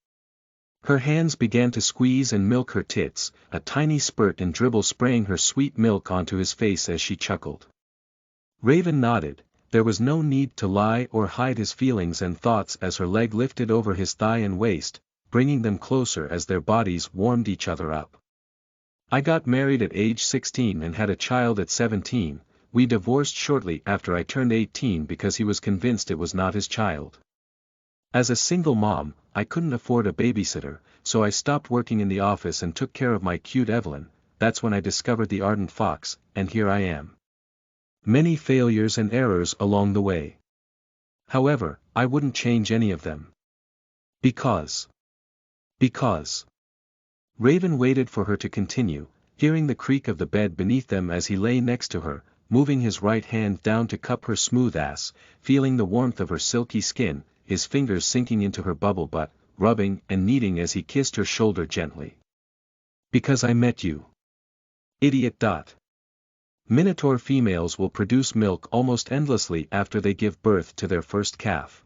Her hands began to squeeze and milk her tits, a tiny spurt and dribble spraying her sweet milk onto his face as she chuckled. Raven nodded. There was no need to lie or hide his feelings and thoughts as her leg lifted over his thigh and waist, bringing them closer as their bodies warmed each other up. I got married at age 16 and had a child at 17, we divorced shortly after I turned 18 because he was convinced it was not his child. As a single mom, I couldn't afford a babysitter, so I stopped working in the office and took care of my cute Evelyn. That's when I discovered the ardent fox, and here I am. Many failures and errors along the way. However, I wouldn't change any of them. Because. Raven waited for her to continue, hearing the creak of the bed beneath them as he lay next to her, moving his right hand down to cup her smooth ass, feeling the warmth of her silky skin, his fingers sinking into her bubble butt, rubbing and kneading as he kissed her shoulder gently. Because I met you. Idiot. Minotaur females will produce milk almost endlessly after they give birth to their first calf.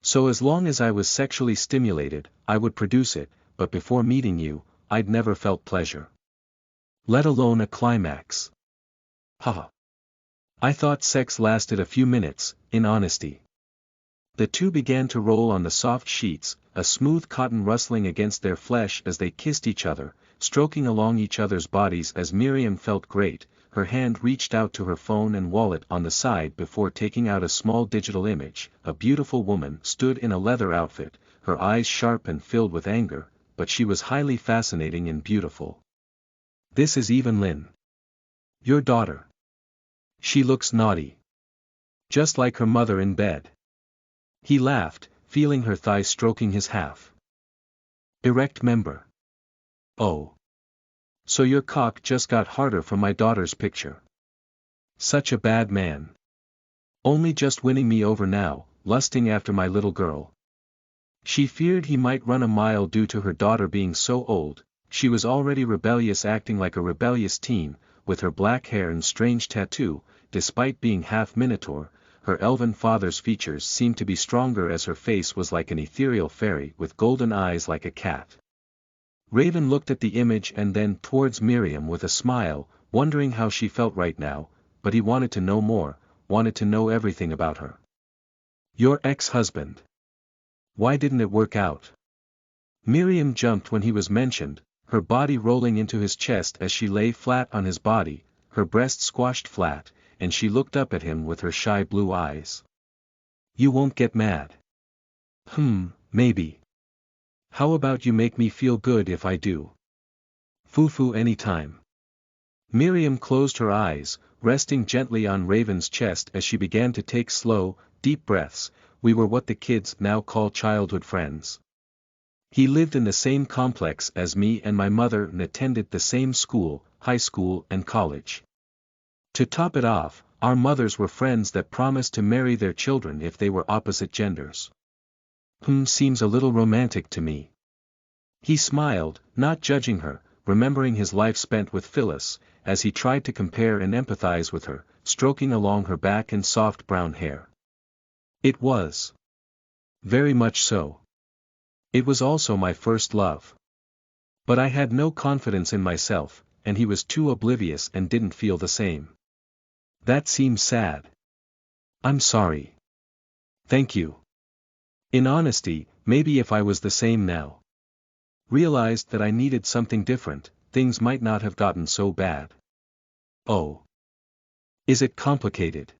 So as long as I was sexually stimulated, I would produce it, but before meeting you, I'd never felt pleasure. Let alone a climax. Haha. I thought sex lasted a few minutes, in honesty. The two began to roll on the soft sheets, a smooth cotton rustling against their flesh as they kissed each other, stroking along each other's bodies as Miriam felt great. Her hand reached out to her phone and wallet on the side before taking out a small digital image. A beautiful woman stood in a leather outfit, her eyes sharp and filled with anger, but she was highly fascinating and beautiful. This is Even Lynn. Your daughter. She looks naughty. Just like her mother in bed. He laughed, feeling her thigh stroking his half erect member. Oh. So your cock just got harder from my daughter's picture. Such a bad man. Only just winning me over now, lusting after my little girl. She feared he might run a mile due to her daughter being so old. She was already rebellious, acting like a rebellious teen, with her black hair and strange tattoo. Despite being half Minotaur, her elven father's features seemed to be stronger as her face was like an ethereal fairy with golden eyes like a cat. Raven looked at the image and then towards Miriam with a smile, wondering how she felt right now, but he wanted to know more, wanted to know everything about her. Your ex-husband. Why didn't it work out? Miriam jumped when he was mentioned, her body rolling into his chest as she lay flat on his body, her breast squashed flat, and she looked up at him with her shy blue eyes. You won't get mad. Maybe. How about you make me feel good if I do? Foo-foo anytime. Miriam closed her eyes, resting gently on Raven's chest as she began to take slow, deep breaths. We were what the kids now call childhood friends. He lived in the same complex as me and my mother and attended the same school, high school and college. To top it off, our mothers were friends that promised to marry their children if they were opposite genders. Seems a little romantic to me. He smiled, not judging her, remembering his life spent with Phyllis, as he tried to compare and empathize with her, stroking along her back and soft brown hair. It was. Very much so. It was also my first love. But I had no confidence in myself, and he was too oblivious and didn't feel the same. That seems sad. I'm sorry. Thank you. In honesty, maybe if I was the same now. Realized that I needed something different, things might not have gotten so bad. Oh. Is it complicated?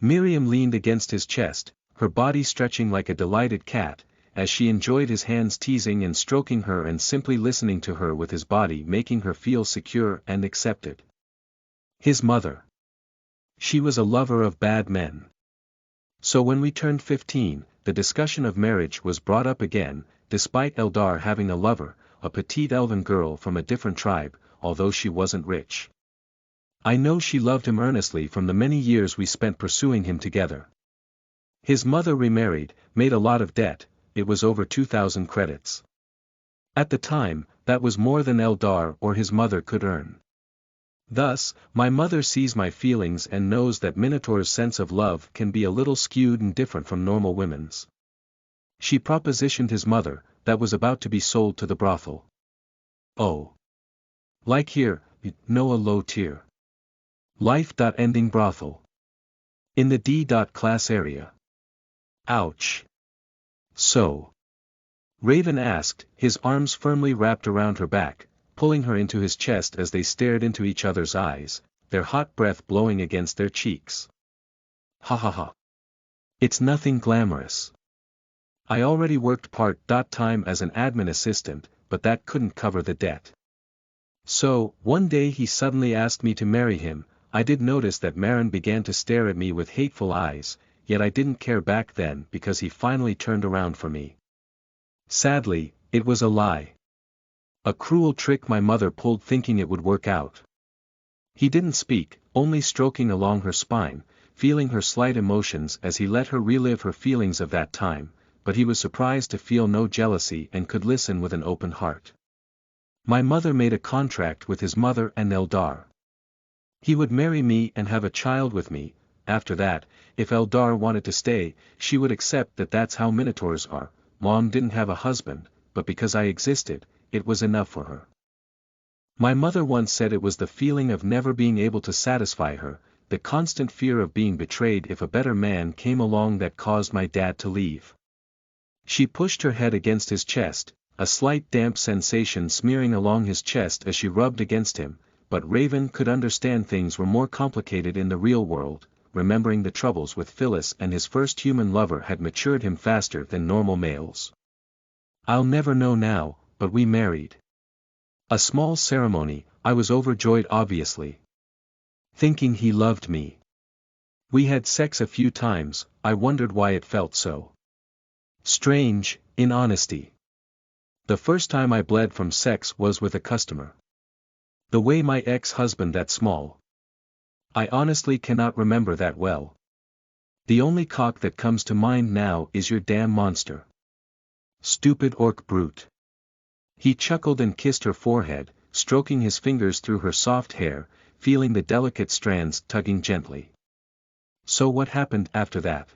Miriam leaned against his chest, her body stretching like a delighted cat, as she enjoyed his hands teasing and stroking her and simply listening to her with his body making her feel secure and accepted. His mother. She was a lover of bad men. So when we turned 15, the discussion of marriage was brought up again, despite Eldar having a lover, a petite elven girl from a different tribe, although she wasn't rich. I know she loved him earnestly from the many years we spent pursuing him together. His mother remarried, made a lot of debt, it was over 2,000 credits. At the time, that was more than Eldar or his mother could earn. Thus, my mother sees my feelings and knows that Minotaur's sense of love can be a little skewed and different from normal women's. She propositioned his mother, that was about to be sold to the brothel. Oh. Like here, no a low tier. Life.ending brothel. In the D.class area. Ouch. So. Raven asked, his arms firmly wrapped around her back, pulling her into his chest as they stared into each other's eyes, their hot breath blowing against their cheeks. Ha ha ha. It's nothing glamorous. I already worked part-time as an admin assistant, but that couldn't cover the debt. So, one day he suddenly asked me to marry him. I did notice that Marin began to stare at me with hateful eyes, yet I didn't care back then because he finally turned around for me. Sadly, it was a lie. A cruel trick my mother pulled thinking it would work out. He didn't speak, only stroking along her spine, feeling her slight emotions as he let her relive her feelings of that time, but he was surprised to feel no jealousy and could listen with an open heart. My mother made a contract with his mother and Eldar. He would marry me and have a child with me. After that, if Eldar wanted to stay, she would accept that that's how Minotaurs are. Mom didn't have a husband, but because I existed, it was enough for her. My mother once said it was the feeling of never being able to satisfy her, the constant fear of being betrayed if a better man came along that caused my dad to leave. She pushed her head against his chest, a slight damp sensation smearing along his chest as she rubbed against him, but Raven could understand things were more complicated in the real world, remembering the troubles with Phyllis and his first human lover had matured him faster than normal males. I'll never know now, but we married. A small ceremony, I was overjoyed obviously. Thinking he loved me. We had sex a few times, I wondered why it felt so strange, in honesty. The first time I bled from sex was with a customer. The way my ex-husband that small. I honestly cannot remember that well. The only cock that comes to mind now is your damn monster. Stupid orc brute. He chuckled and kissed her forehead, stroking his fingers through her soft hair, feeling the delicate strands tugging gently. So what happened after that?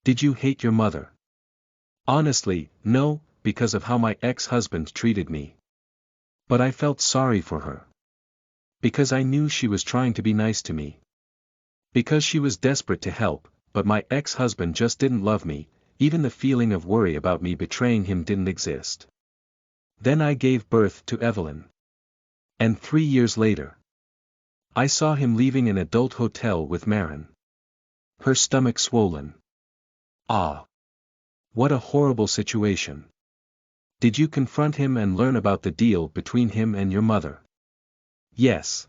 Did you hate your mother? Honestly, no, because of how my ex-husband treated me. But I felt sorry for her. Because I knew she was trying to be nice to me. Because she was desperate to help, but my ex-husband just didn't love me, even the feeling of worry about me betraying him didn't exist. Then I gave birth to Evelyn. And 3 years later, I saw him leaving an adult hotel with Marin. Her stomach swollen. Ah. What a horrible situation. Did you confront him and learn about the deal between him and your mother? Yes.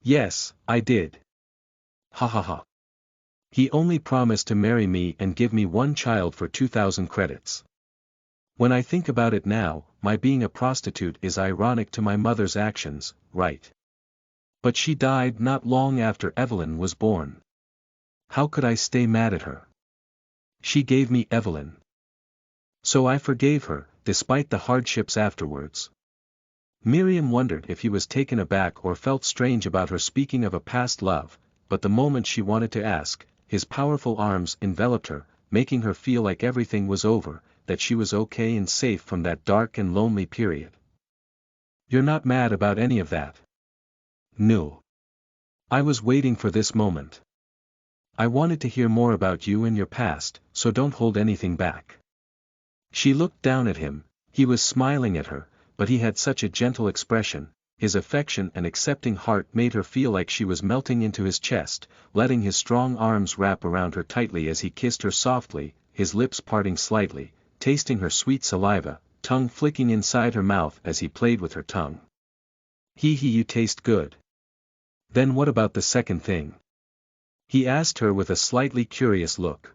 Yes, I did. Ha ha ha. He only promised to marry me and give me 1 child for 2,000 credits. When I think about it now, my being a prostitute is ironic to my mother's actions, right? But she died not long after Evelyn was born. How could I stay mad at her? She gave me Evelyn. So I forgave her, despite the hardships afterwards. Miriam wondered if he was taken aback or felt strange about her speaking of a past love, but the moment she wanted to ask, his powerful arms enveloped her, making her feel like everything was over, that she was okay and safe from that dark and lonely period. You're not mad about any of that? No. I was waiting for this moment. I wanted to hear more about you and your past, so don't hold anything back. She looked down at him, he was smiling at her, but he had such a gentle expression, his affection and accepting heart made her feel like she was melting into his chest, letting his strong arms wrap around her tightly as he kissed her softly, his lips parting slightly, tasting her sweet saliva, tongue flicking inside her mouth as he played with her tongue. You taste good. Then what about the second thing? He asked her with a slightly curious look.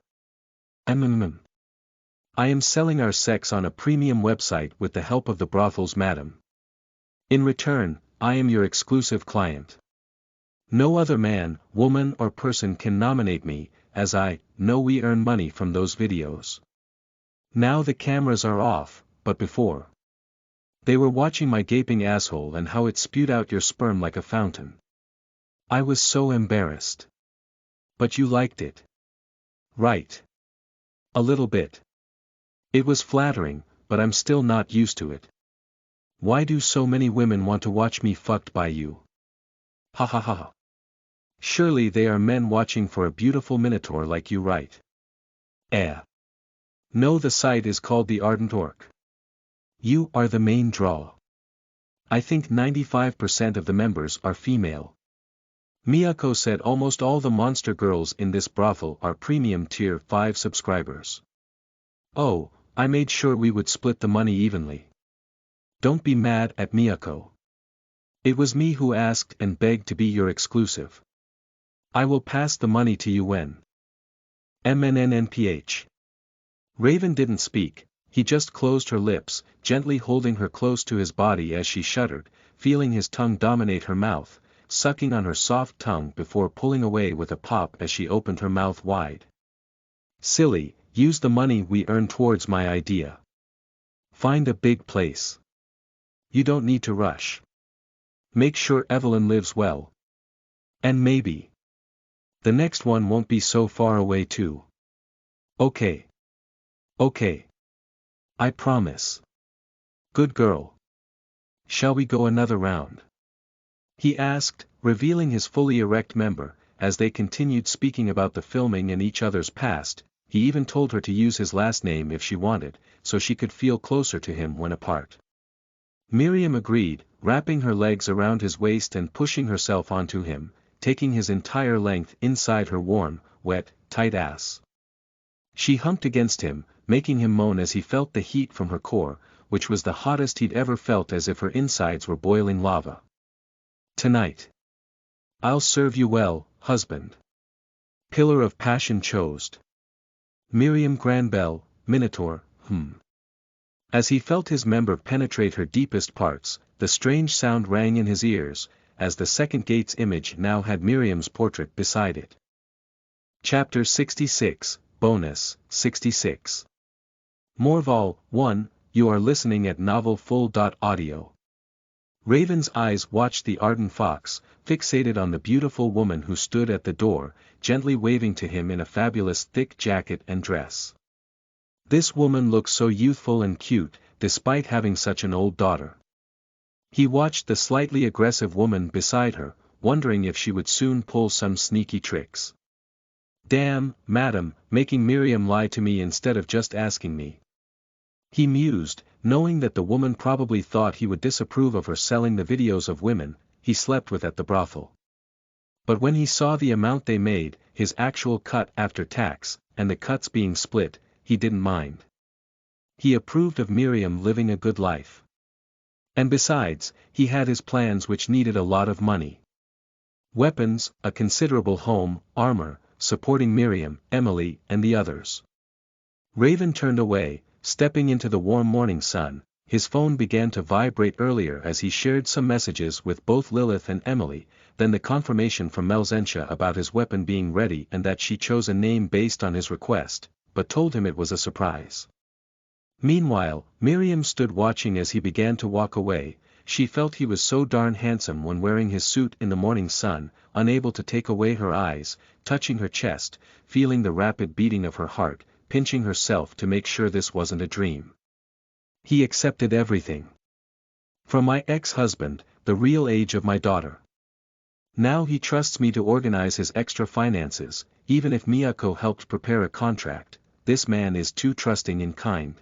I am selling our sex on a premium website with the help of the brothels, madam. In return, I am your exclusive client. No other man, woman or person can nominate me, as I know we earn money from those videos. Now the cameras are off, but before. They were watching my gaping asshole and how it spewed out your sperm like a fountain. I was so embarrassed. But you liked it. Right. A little bit. It was flattering, but I'm still not used to it. Why do so many women want to watch me fucked by you? Ha ha ha ha. Surely they are men watching for a beautiful minotaur like you, right? No, the site is called the Ardent Orc. You are the main draw. I think 95% of the members are female. Miyako said almost all the monster girls in this brothel are premium tier 5 subscribers. Oh, I made sure we would split the money evenly. Don't be mad at Miyako. It was me who asked and begged to be your exclusive. I will pass the money to you when. MNNNPH. Raven didn't speak, he just closed her lips, gently holding her close to his body as she shuddered, feeling his tongue dominate her mouth, sucking on her soft tongue before pulling away with a pop as she opened her mouth wide. Silly, use the money we earn towards my idea. Find a big place. You don't need to rush. Make sure Evelyn lives well. And maybe the next one won't be so far away too. Okay. Okay. I promise. Good girl. Shall we go another round? He asked, revealing his fully erect member, as they continued speaking about the filming and each other's past. He even told her to use his last name if she wanted, so she could feel closer to him when apart. Miriam agreed, wrapping her legs around his waist and pushing herself onto him, taking his entire length inside her warm, wet, tight ass. She humped against him, making him moan as he felt the heat from her core, which was the hottest he'd ever felt, as if her insides were boiling lava. "Tonight. I'll serve you well, husband." Pillar of passion chose. Miriam Granbell, Minotaur, As he felt his member penetrate her deepest parts, the strange sound rang in his ears, as the second gate's image now had Miriam's portrait beside it. Chapter 66, Bonus, 66. Morval, 1, you are listening at novelfull.audio. Raven's eyes watched the ardent fox, fixated on the beautiful woman who stood at the door, gently waving to him in a fabulous thick jacket and dress. This woman looked so youthful and cute, despite having such an old daughter. He watched the slightly aggressive woman beside her, wondering if she would soon pull some sneaky tricks. "Damn, madam, making Miriam lie to me instead of just asking me." He mused, knowing that the woman probably thought he would disapprove of her selling the videos of women he slept with at the brothel. But when he saw the amount they made, his actual cut after tax, and the cuts being split, he didn't mind. He approved of Miriam living a good life. And besides, he had his plans which needed a lot of money. Weapons, a considerable home, armor, supporting Miriam, Emily, and the others. Raven turned away, stepping into the warm morning sun. His phone began to vibrate earlier as he shared some messages with both Lilith and Emily, then the confirmation from Melzentia about his weapon being ready and that she chose a name based on his request, but told him it was a surprise. Meanwhile, Miriam stood watching as he began to walk away. She felt he was so darn handsome when wearing his suit in the morning sun, unable to take away her eyes, touching her chest, feeling the rapid beating of her heart, pinching herself to make sure this wasn't a dream. He accepted everything. From my ex-husband, the real age of my daughter. Now he trusts me to organize his extra finances, even if Miyako helped prepare a contract. This man is too trusting in kind.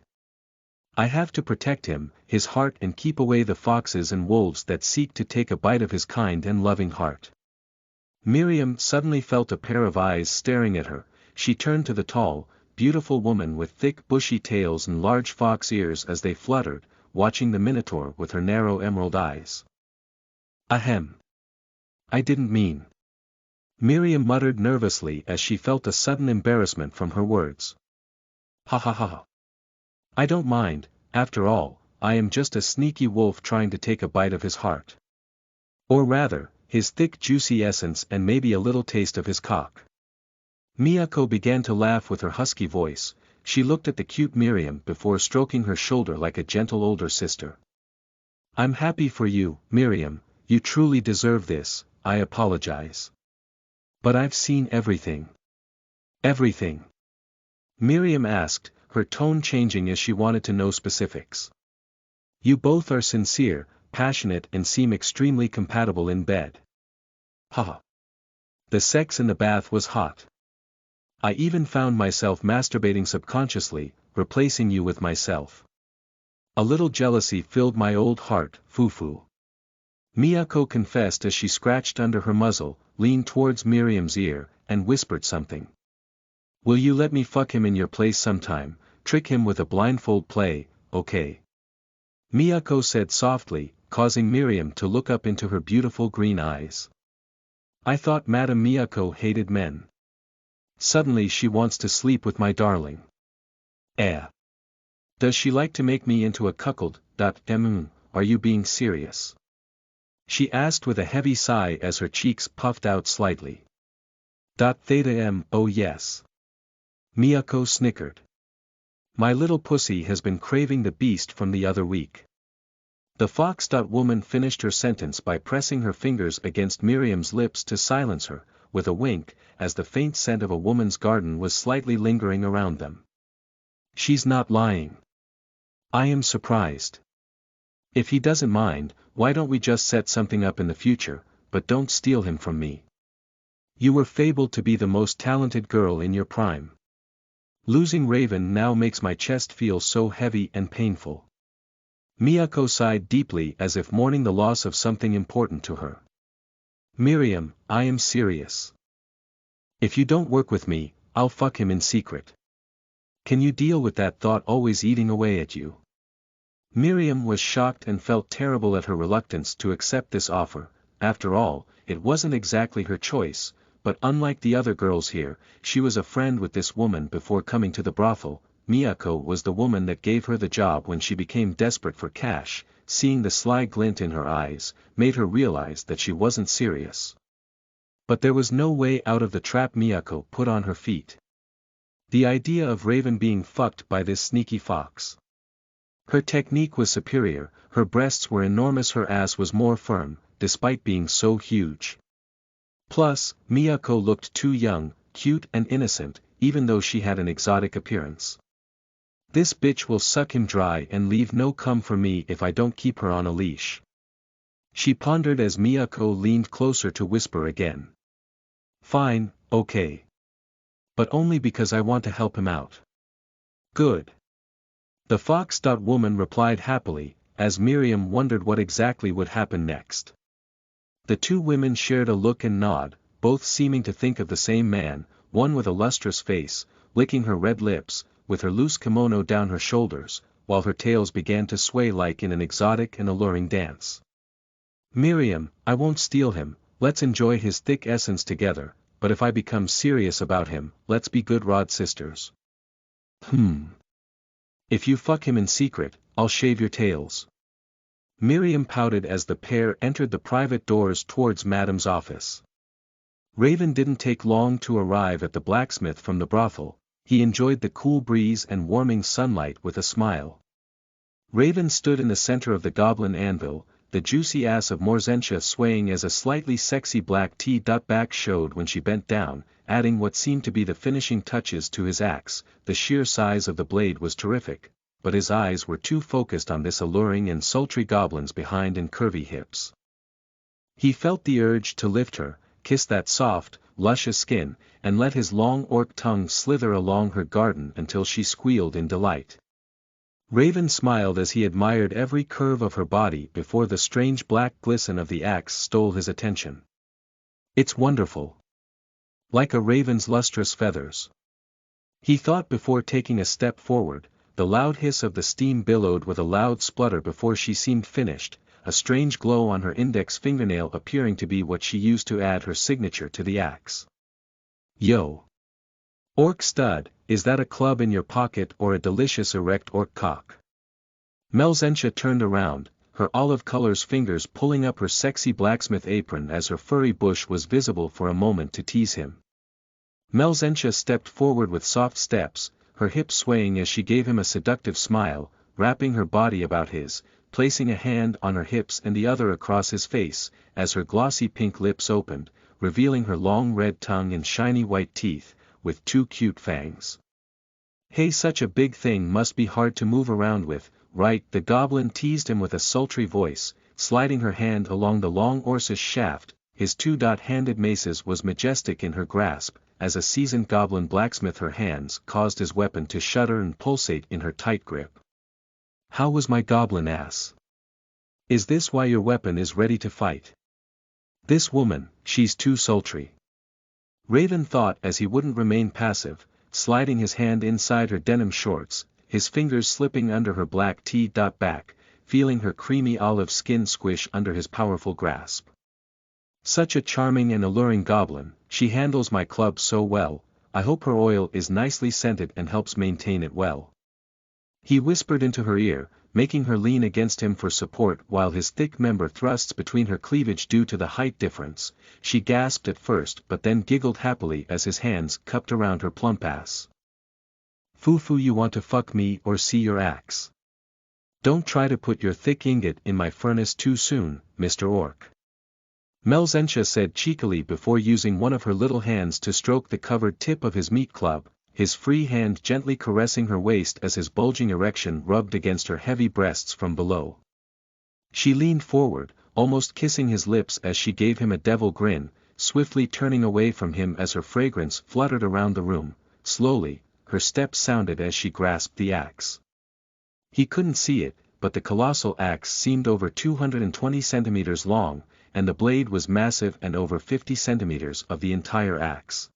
I have to protect him, his heart, and keep away the foxes and wolves that seek to take a bite of his kind and loving heart. Miriam suddenly felt a pair of eyes staring at her. She turned to the tall, beautiful woman with thick bushy tails and large fox ears as they fluttered, watching the Minotaur with her narrow emerald eyes. "Ahem. I didn't mean." Miriam muttered nervously as she felt a sudden embarrassment from her words. "Ha ha ha. I don't mind, after all, I am just a sneaky wolf trying to take a bite of his heart. Or rather, his thick juicy essence and maybe a little taste of his cock." Miyako began to laugh with her husky voice. She looked at the cute Miriam before stroking her shoulder like a gentle older sister. "I'm happy for you, Miriam, you truly deserve this. I apologize. But I've seen everything." "Everything?" Miriam asked, her tone changing as she wanted to know specifics. "You both are sincere, passionate, and seem extremely compatible in bed." "Haha. The sex in the bath was hot. I even found myself masturbating subconsciously, replacing you with myself. A little jealousy filled my old heart, foo-foo." Miyako confessed as she scratched under her muzzle, leaned towards Miriam's ear, and whispered something. "Will you let me fuck him in your place sometime, trick him with a blindfold play, okay?" Miyako said softly, causing Miriam to look up into her beautiful green eyes. "I thought Madame Miyako hated men. Suddenly she wants to sleep with my darling. Does she like to make me into a cuckold? Are you being serious?" She asked with a heavy sigh as her cheeks puffed out slightly. Oh yes. Miyako snickered. "My little pussy has been craving the beast from the other week." The fox. Woman finished her sentence by pressing her fingers against Miriam's lips to silence her, with a wink, as the faint scent of a woman's garden was slightly lingering around them. "She's not lying. I am surprised. If he doesn't mind, why don't we just set something up in the future, but don't steal him from me." You were fabled to be the most talented girl in your prime. Losing Raven now makes my chest feel so heavy and painful. Miyako sighed deeply as if mourning the loss of something important to her. Miriam, I am serious. If you don't work with me, I'll fuck him in secret. Can you deal with that thought always eating away at you? Miriam was shocked and felt terrible at her reluctance to accept this offer. After all, it wasn't exactly her choice, but unlike the other girls here, she was a friend with this woman before coming to the brothel. Miyako was the woman that gave her the job when she became desperate for cash. Seeing the sly glint in her eyes, made her realize that she wasn't serious. But there was no way out of the trap Miyako put on her feet. The idea of Raven being fucked by this sneaky fox. Her technique was superior, her breasts were enormous, her ass was more firm, despite being so huge. Plus, Miyako looked too young, cute and innocent, even though she had an exotic appearance. This bitch will suck him dry and leave no cum for me if I don't keep her on a leash. She pondered as Miyako leaned closer to whisper again. Fine, okay. But only because I want to help him out. Good. The fox-woman replied happily, as Miriam wondered what exactly would happen next. The two women shared a look and nod, both seeming to think of the same man, one with a lustrous face, licking her red lips, with her loose kimono down her shoulders, while her tails began to sway like in an exotic and alluring dance. Miriam, I won't steal him, let's enjoy his thick essence together, but if I become serious about him, let's be good rod sisters. If you fuck him in secret, I'll shave your tails. Miriam pouted as the pair entered the private doors towards Madame's office. Raven didn't take long to arrive at the blacksmith from the brothel. He enjoyed the cool breeze and warming sunlight with a smile. Raven stood in the center of the goblin anvil, the juicy ass of Morzentia swaying as a slightly sexy black back showed when she bent down, adding what seemed to be the finishing touches to his axe. The sheer size of the blade was terrific, but his eyes were too focused on this alluring and sultry goblin's behind and curvy hips. He felt the urge to lift her, kiss that soft, luscious skin, and let his long orc tongue slither along her garden until she squealed in delight. Raven smiled as he admired every curve of her body before the strange black glisten of the axe stole his attention. It's wonderful. Like a raven's lustrous feathers. He thought before taking a step forward. The loud hiss of the steam billowed with a loud splutter before she seemed finished, a strange glow on her index fingernail appearing to be what she used to add her signature to the axe. Yo! Orc stud, is that a club in your pocket or a delicious erect orc cock? Melzentia turned around, her olive-color's fingers pulling up her sexy blacksmith apron as her furry bush was visible for a moment to tease him. Melzentia stepped forward with soft steps, her hips swaying as she gave him a seductive smile, wrapping her body about his, placing a hand on her hips and the other across his face, as her glossy pink lips opened, revealing her long red tongue and shiny white teeth, with two cute fangs. Hey, such a big thing must be hard to move around with, right? The goblin teased him with a sultry voice, sliding her hand along the long Orsus shaft. His two-handed maces was majestic in her grasp. As a seasoned goblin blacksmith, her hands caused his weapon to shudder and pulsate in her tight grip. How was my goblin ass? Is this why your weapon is ready to fight? This woman, she's too sultry. Raven thought as he wouldn't remain passive, sliding his hand inside her denim shorts, his fingers slipping under her black back, feeling her creamy olive skin squish under his powerful grasp. Such a charming and alluring goblin, she handles my club so well, I hope her oil is nicely scented and helps maintain it well. He whispered into her ear, making her lean against him for support while his thick member thrusts between her cleavage due to the height difference. She gasped at first but then giggled happily as his hands cupped around her plump ass. Foo-foo, you want to fuck me or see your axe? Don't try to put your thick ingot in my furnace too soon, Mr. Orc. Melzentia said cheekily before using one of her little hands to stroke the covered tip of his meat club, his free hand gently caressing her waist as his bulging erection rubbed against her heavy breasts from below. She leaned forward, almost kissing his lips as she gave him a devil grin, swiftly turning away from him as her fragrance fluttered around the room. Slowly, her steps sounded as she grasped the axe. He couldn't see it, but the colossal axe seemed over 220 centimeters long, and the blade was massive and over 50 centimeters of the entire axe.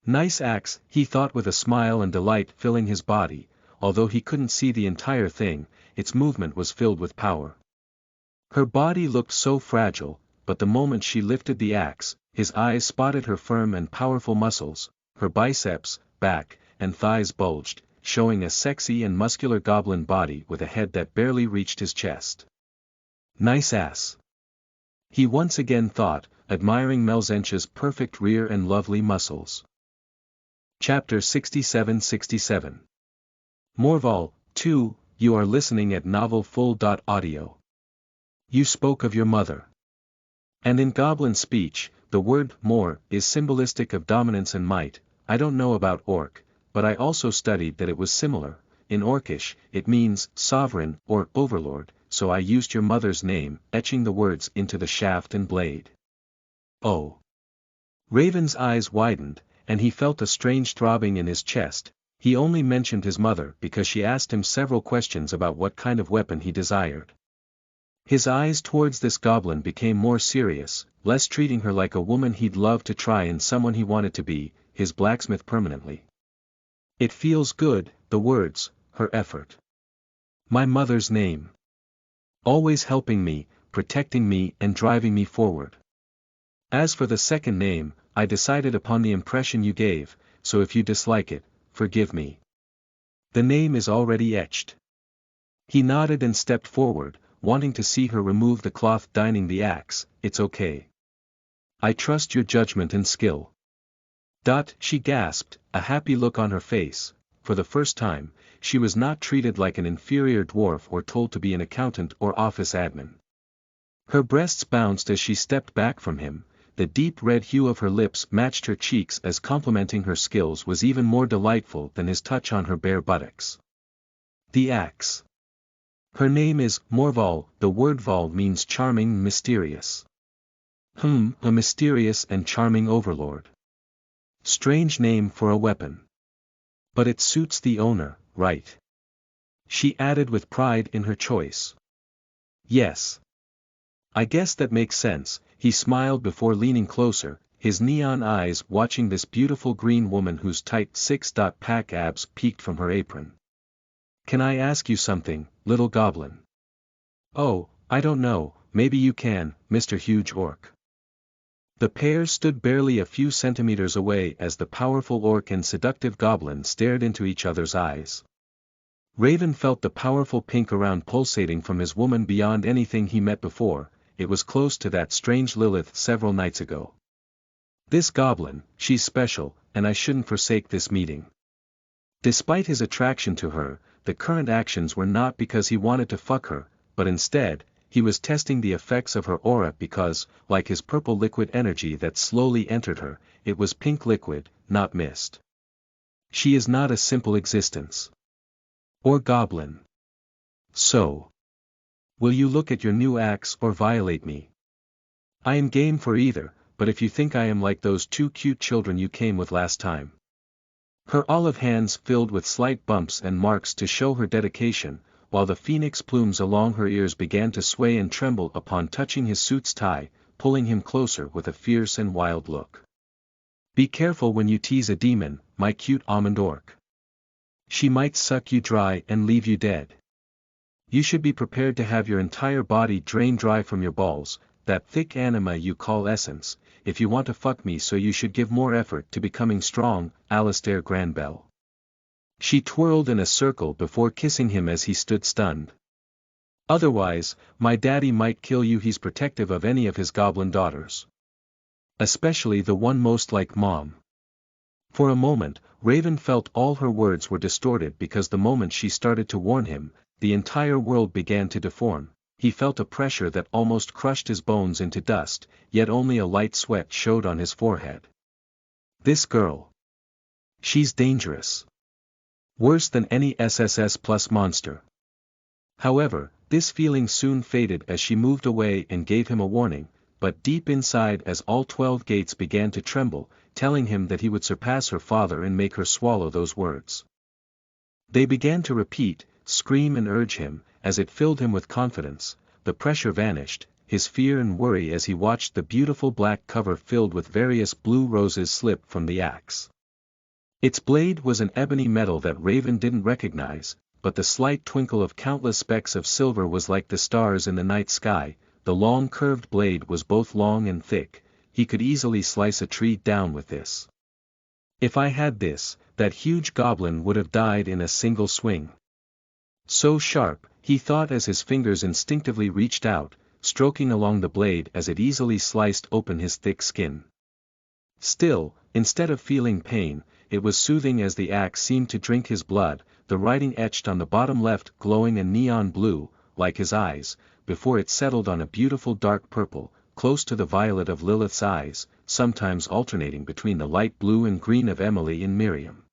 Nice axe, he thought with a smile and delight filling his body. Although he couldn't see the entire thing, its movement was filled with power. Her body looked so fragile, but the moment she lifted the axe, his eyes spotted her firm and powerful muscles. Her biceps, back, and thighs bulged, showing a sexy and muscular goblin body with a head that barely reached his chest. Nice ass. He once again thought, admiring Melzencha's perfect rear and lovely muscles. Chapter 67-67. Morval, 2, you are listening at Novel Full.audio. You spoke of your mother. And in goblin speech, the word more is symbolistic of dominance and might. I don't know about Orc, but I also studied that it was similar. In Orcish, it means sovereign or overlord, so I used your mother's name, etching the words into the shaft and blade. Oh. Raven's eyes widened, and he felt a strange throbbing in his chest. He only mentioned his mother because she asked him several questions about what kind of weapon he desired. His eyes towards this goblin became more serious, less treating her like a woman he'd love to try and someone he wanted to be, his blacksmith permanently. It feels good, the words, her effort. My mother's name. Always helping me, protecting me and driving me forward. As for the second name, I decided upon the impression you gave, so if you dislike it, forgive me. The name is already etched. He nodded and stepped forward, wanting to see her remove the cloth dining the axe. It's okay. I trust your judgment and skill. She gasped, a happy look on her face. For the first time, she was not treated like an inferior dwarf or told to be an accountant or office admin. Her breasts bounced as she stepped back from him. The deep red hue of her lips matched her cheeks as complimenting her skills was even more delightful than his touch on her bare buttocks. The axe. Her name is Morval. The word Val means charming and mysterious. A mysterious and charming overlord. Strange name for a weapon. But it suits the owner, right? She added with pride in her choice. Yes. I guess that makes sense, he smiled before leaning closer, his neon eyes watching this beautiful green woman whose tight six-pack abs peeked from her apron. Can I ask you something, little goblin? Oh, I don't know, maybe you can, Mr. Huge Orc. The pair stood barely a few centimeters away as the powerful orc and seductive goblin stared into each other's eyes. Raven felt the powerful pink around pulsating from his woman beyond anything he met before. It was close to that strange Lilith several nights ago. This goblin, she's special, and I shouldn't forsake this meeting. Despite his attraction to her, the current actions were not because he wanted to fuck her, but instead, he was testing the effects of her aura because, like his purple liquid energy that slowly entered her, it was pink liquid, not mist. She is not a simple existence. Or goblin. So. Will you look at your new axe or violate me? I am game for either, but if you think I am like those two cute children you came with last time. Her olive hands filled with slight bumps and marks to show her dedication, while the phoenix plumes along her ears began to sway and tremble upon touching his suit's tie, pulling him closer with a fierce and wild look. Be careful when you tease a demon, my cute almond orc. She might suck you dry and leave you dead. You should be prepared to have your entire body drain dry from your balls, that thick anima you call essence, if you want to fuck me, so you should give more effort to becoming strong, Alistair Granbell. She twirled in a circle before kissing him as he stood stunned. Otherwise, my daddy might kill you. He's protective of any of his goblin daughters. Especially the one most like mom. For a moment, Raven felt all her words were distorted because the moment she started to warn him, the entire world began to deform. He felt a pressure that almost crushed his bones into dust, yet only a light sweat showed on his forehead. This girl. She's dangerous. Worse than any SSS plus monster. However, this feeling soon faded as she moved away and gave him a warning. but deep inside as all 12 gates began to tremble, telling him that he would surpass her father and make her swallow those words. They began to repeat, scream and urge him, as it filled him with confidence. The pressure vanished, his fear and worry as he watched the beautiful black cover filled with various blue roses slip from the axe. Its blade was an ebony metal that Raven didn't recognize, but the slight twinkle of countless specks of silver was like the stars in the night sky. The long curved blade was both long and thick, he could easily slice a tree down with this. If I had this, that huge goblin would have died in a single swing. So sharp, he thought as his fingers instinctively reached out, stroking along the blade as it easily sliced open his thick skin. Still, instead of feeling pain, it was soothing as the axe seemed to drink his blood, the writing etched on the bottom left glowing a neon blue, like his eyes, before it settled on a beautiful dark purple, close to the violet of Lilith's eyes, sometimes alternating between the light blue and green of Emily and Miriam.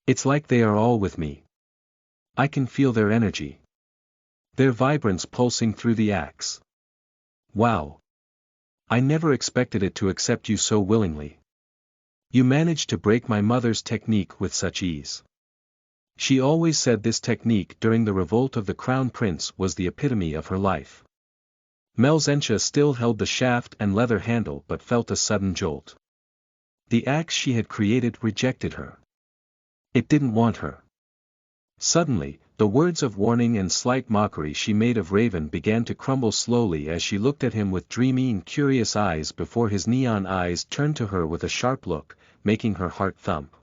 It's like they are all with me. I can feel their energy. Their vibrance pulsing through the axe. Wow! I never expected it to accept you so willingly. You managed to break my mother's technique with such ease. She always said this technique during the revolt of the Crown Prince was the epitome of her life. Melzentia still held the shaft and leather handle but felt a sudden jolt. The axe she had created rejected her. It didn't want her. Suddenly, the words of warning and slight mockery she made of Raven began to crumble slowly as she looked at him with dreamy and curious eyes before his neon eyes turned to her with a sharp look, making her heart thump.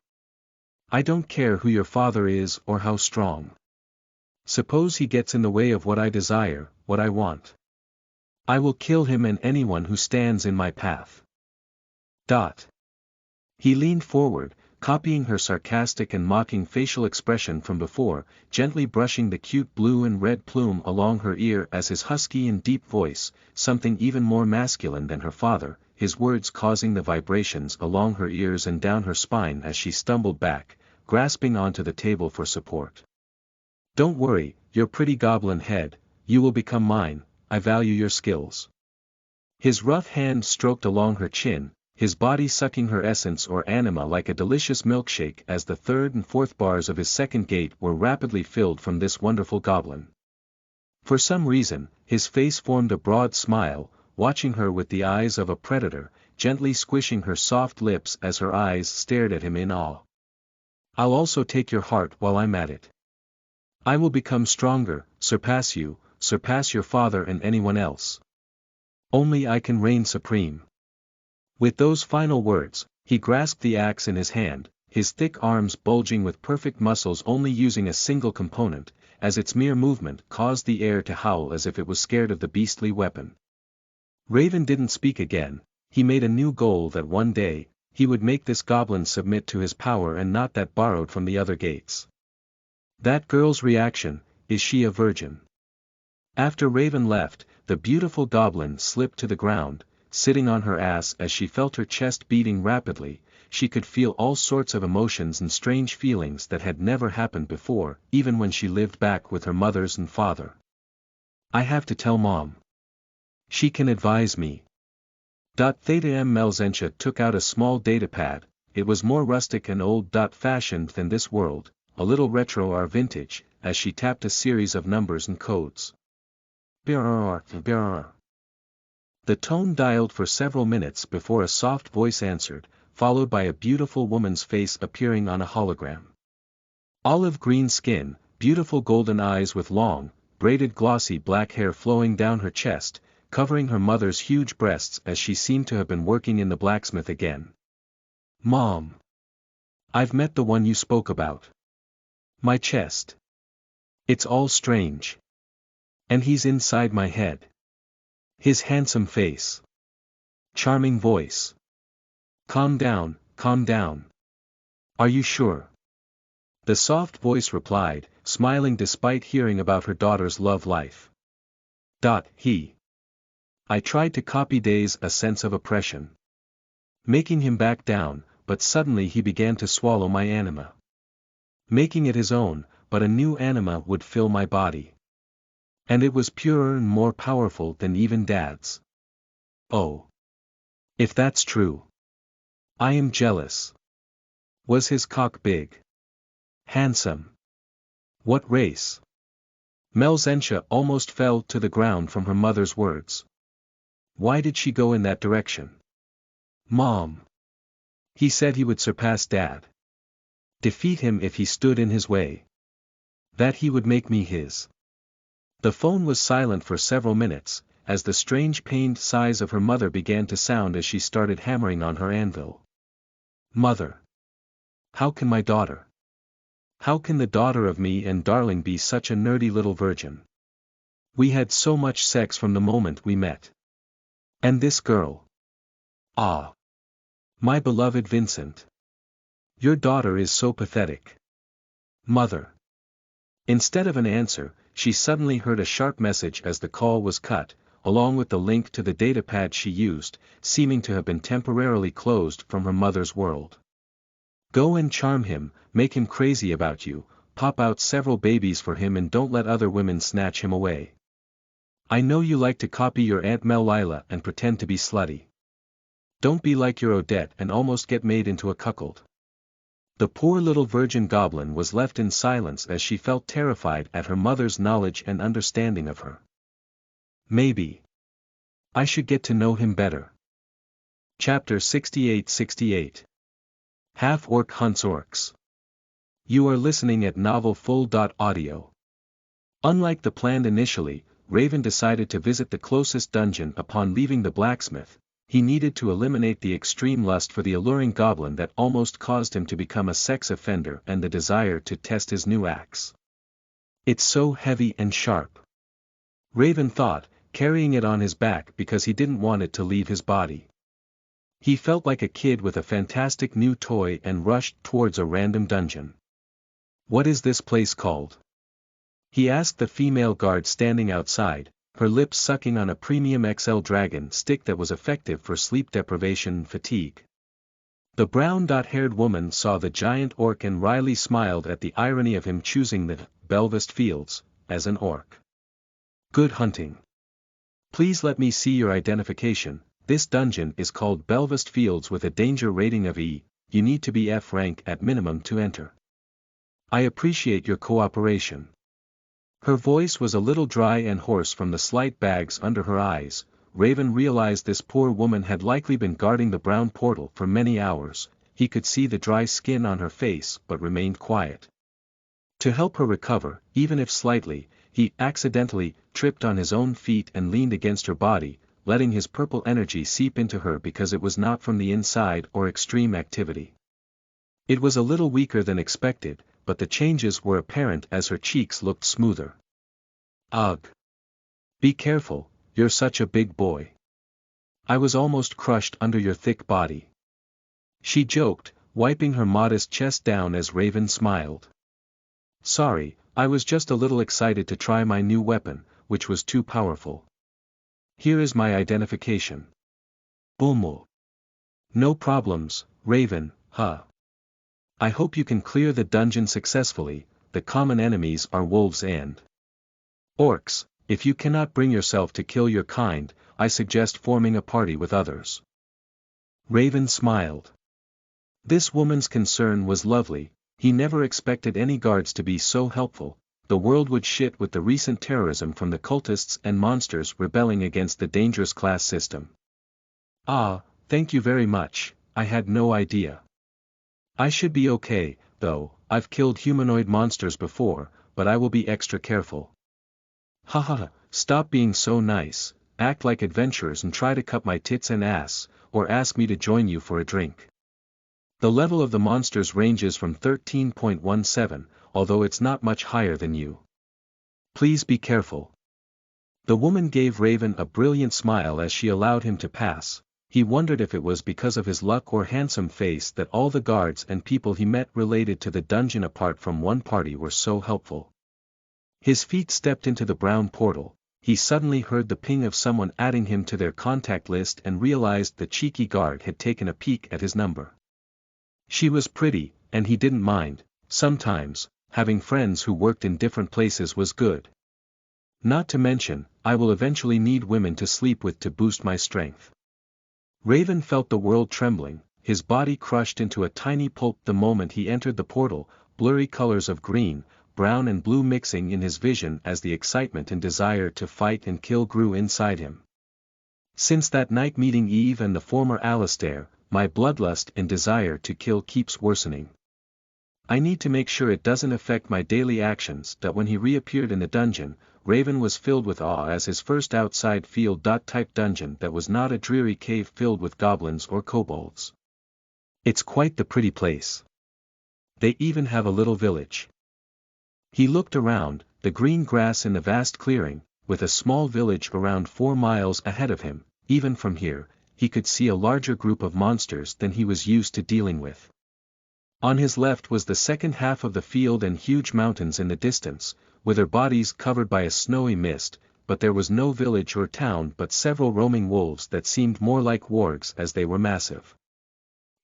I don't care who your father is or how strong. Suppose he gets in the way of what I desire, what I want. I will kill him and anyone who stands in my path. He leaned forward, copying her sarcastic and mocking facial expression from before, gently brushing the cute blue and red plume along her ear as his husky and deep voice, something even more masculine than her father, his words causing the vibrations along her ears and down her spine as she stumbled back, grasping onto the table for support. Don't worry, your pretty goblin head, you will become mine, I value your skills. His rough hand stroked along her chin, his body sucking her essence or anima like a delicious milkshake as the third and fourth bars of his second gate were rapidly filled from this wonderful goblin. For some reason, his face formed a broad smile, watching her with the eyes of a predator, gently squishing her soft lips as her eyes stared at him in awe. I'll also take your heart while I'm at it. I will become stronger, surpass you, surpass your father and anyone else. Only I can reign supreme. With those final words, he grasped the axe in his hand, his thick arms bulging with perfect muscles only using a single component, as its mere movement caused the air to howl as if it was scared of the beastly weapon. Raven didn't speak again. He made a new goal that one day, he would make this goblin submit to his power and not that borrowed from the other gates. That girl's reaction, is she a virgin? After Raven left, the beautiful goblin slipped to the ground, sitting on her ass as she felt her chest beating rapidly. She could feel all sorts of emotions and strange feelings that had never happened before, even when she lived back with her mothers and father. I have to tell Mom. She can advise me. Theta M. Melzentia took out a small datapad. It was more rustic and old-fashioned than this world, a little retro or vintage, as she tapped a series of numbers and codes. The tone dialed for several minutes before a soft voice answered, followed by a beautiful woman's face appearing on a hologram. Olive green skin, beautiful golden eyes with long, braided glossy black hair flowing down her chest, covering her mother's huge breasts as she seemed to have been working in the blacksmith again. Mom. I've met the one you spoke about. My chest. It's all strange. And he's inside my head. His handsome face. Charming voice. Calm down, calm down. Are you sure? The soft voice replied, smiling despite hearing about her daughter's love life. I tried to copy Day's a sense of oppression. Making him back down, but suddenly he began to swallow my anima. Making it his own, but a new anima would fill my body. And it was purer and more powerful than even Dad's. Oh. If that's true. I am jealous. Was his cock big? Handsome? What race? Melzentia almost fell to the ground from her mother's words. Why did she go in that direction? Mom. He said he would surpass Dad. Defeat him if he stood in his way. That he would make me his. The phone was silent for several minutes, as the strange pained sighs of her mother began to sound as she started hammering on her anvil. Mother. How can my daughter? How can the daughter of me and darling be such a nerdy little virgin? We had so much sex from the moment we met. And this girl. Ah. My beloved Vincent. Your daughter is so pathetic. Mother. Instead of an answer, she suddenly heard a sharp message as the call was cut, along with the link to the datapad she used, seeming to have been temporarily closed from her mother's world. Go and charm him, make him crazy about you, pop out several babies for him and don't let other women snatch him away. I know you like to copy your Aunt Melila and pretend to be slutty. Don't be like your Odette and almost get made into a cuckold. The poor little virgin goblin was left in silence as she felt terrified at her mother's knowledge and understanding of her. Maybe I should get to know him better. Chapter 68-68. Half-Orc Hunts Orcs. You are listening at novelfull.audio. Unlike the plan initially, Raven decided to visit the closest dungeon upon leaving the blacksmith. He needed to eliminate the extreme lust for the alluring goblin that almost caused him to become a sex offender and the desire to test his new axe. It's so heavy and sharp. Raven thought, carrying it on his back because he didn't want it to leave his body. He felt like a kid with a fantastic new toy and rushed towards a random dungeon. What is this place called? He asked the female guard standing outside, her lips sucking on a premium XL dragon stick that was effective for sleep deprivation and fatigue. The brown-haired woman saw the giant orc and wryly smiled at the irony of him choosing the Belvast Fields as an orc. Good hunting. Please let me see your identification. This dungeon is called Belvast Fields with a danger rating of E. You need to be F rank at minimum to enter. I appreciate your cooperation. Her voice was a little dry and hoarse from the slight bags under her eyes. Raven realized this poor woman had likely been guarding the brown portal for many hours. He could see the dry skin on her face but remained quiet. To help her recover, even if slightly, he accidentally tripped on his own feet and leaned against her body, letting his purple energy seep into her because it was not from the inside or extreme activity. It was a little weaker than expected, but the changes were apparent as her cheeks looked smoother. Ugh. Be careful, you're such a big boy. I was almost crushed under your thick body. She joked, wiping her modest chest down as Raven smiled. Sorry, I was just a little excited to try my new weapon, which was too powerful. Here is my identification. Bulmo. No problems, Raven, huh? I hope you can clear the dungeon successfully. The common enemies are wolves and orcs. If you cannot bring yourself to kill your kind, I suggest forming a party with others. Raven smiled. This woman's concern was lovely. He never expected any guards to be so helpful. The world would shit with the recent terrorism from the cultists and monsters rebelling against the dangerous class system. Ah, thank you very much, I had no idea. I should be okay, though. I've killed humanoid monsters before, but I will be extra careful. Haha, stop being so nice, act like adventurers and try to cut my tits and ass, or ask me to join you for a drink. The level of the monsters ranges from 13.17, although it's not much higher than you. Please be careful. The woman gave Raven a brilliant smile as she allowed him to pass. He wondered if it was because of his luck or handsome face that all the guards and people he met related to the dungeon apart from one party were so helpful. His feet stepped into the brown portal. He suddenly heard the ping of someone adding him to their contact list and realized the cheeky guard had taken a peek at his number. She was pretty, and he didn't mind. Sometimes, having friends who worked in different places was good. Not to mention, I will eventually need women to sleep with to boost my strength. Raven felt the world trembling, his body crushed into a tiny pulp the moment he entered the portal, blurry colors of green, brown and blue mixing in his vision as the excitement and desire to fight and kill grew inside him. Since that night meeting Eve and the former Alistair, my bloodlust and desire to kill keeps worsening. I need to make sure it doesn't affect my daily actions. That when he reappeared in the dungeon, Raven was filled with awe as his first outside field-type dungeon that was not a dreary cave filled with goblins or kobolds. It's quite the pretty place. They even have a little village. He looked around, the green grass in the vast clearing, with a small village around 4 miles ahead of him. Even from here, he could see a larger group of monsters than he was used to dealing with. On his left was the second half of the field and huge mountains in the distance, with their bodies covered by a snowy mist, but there was no village or town but several roaming wolves that seemed more like wargs as they were massive.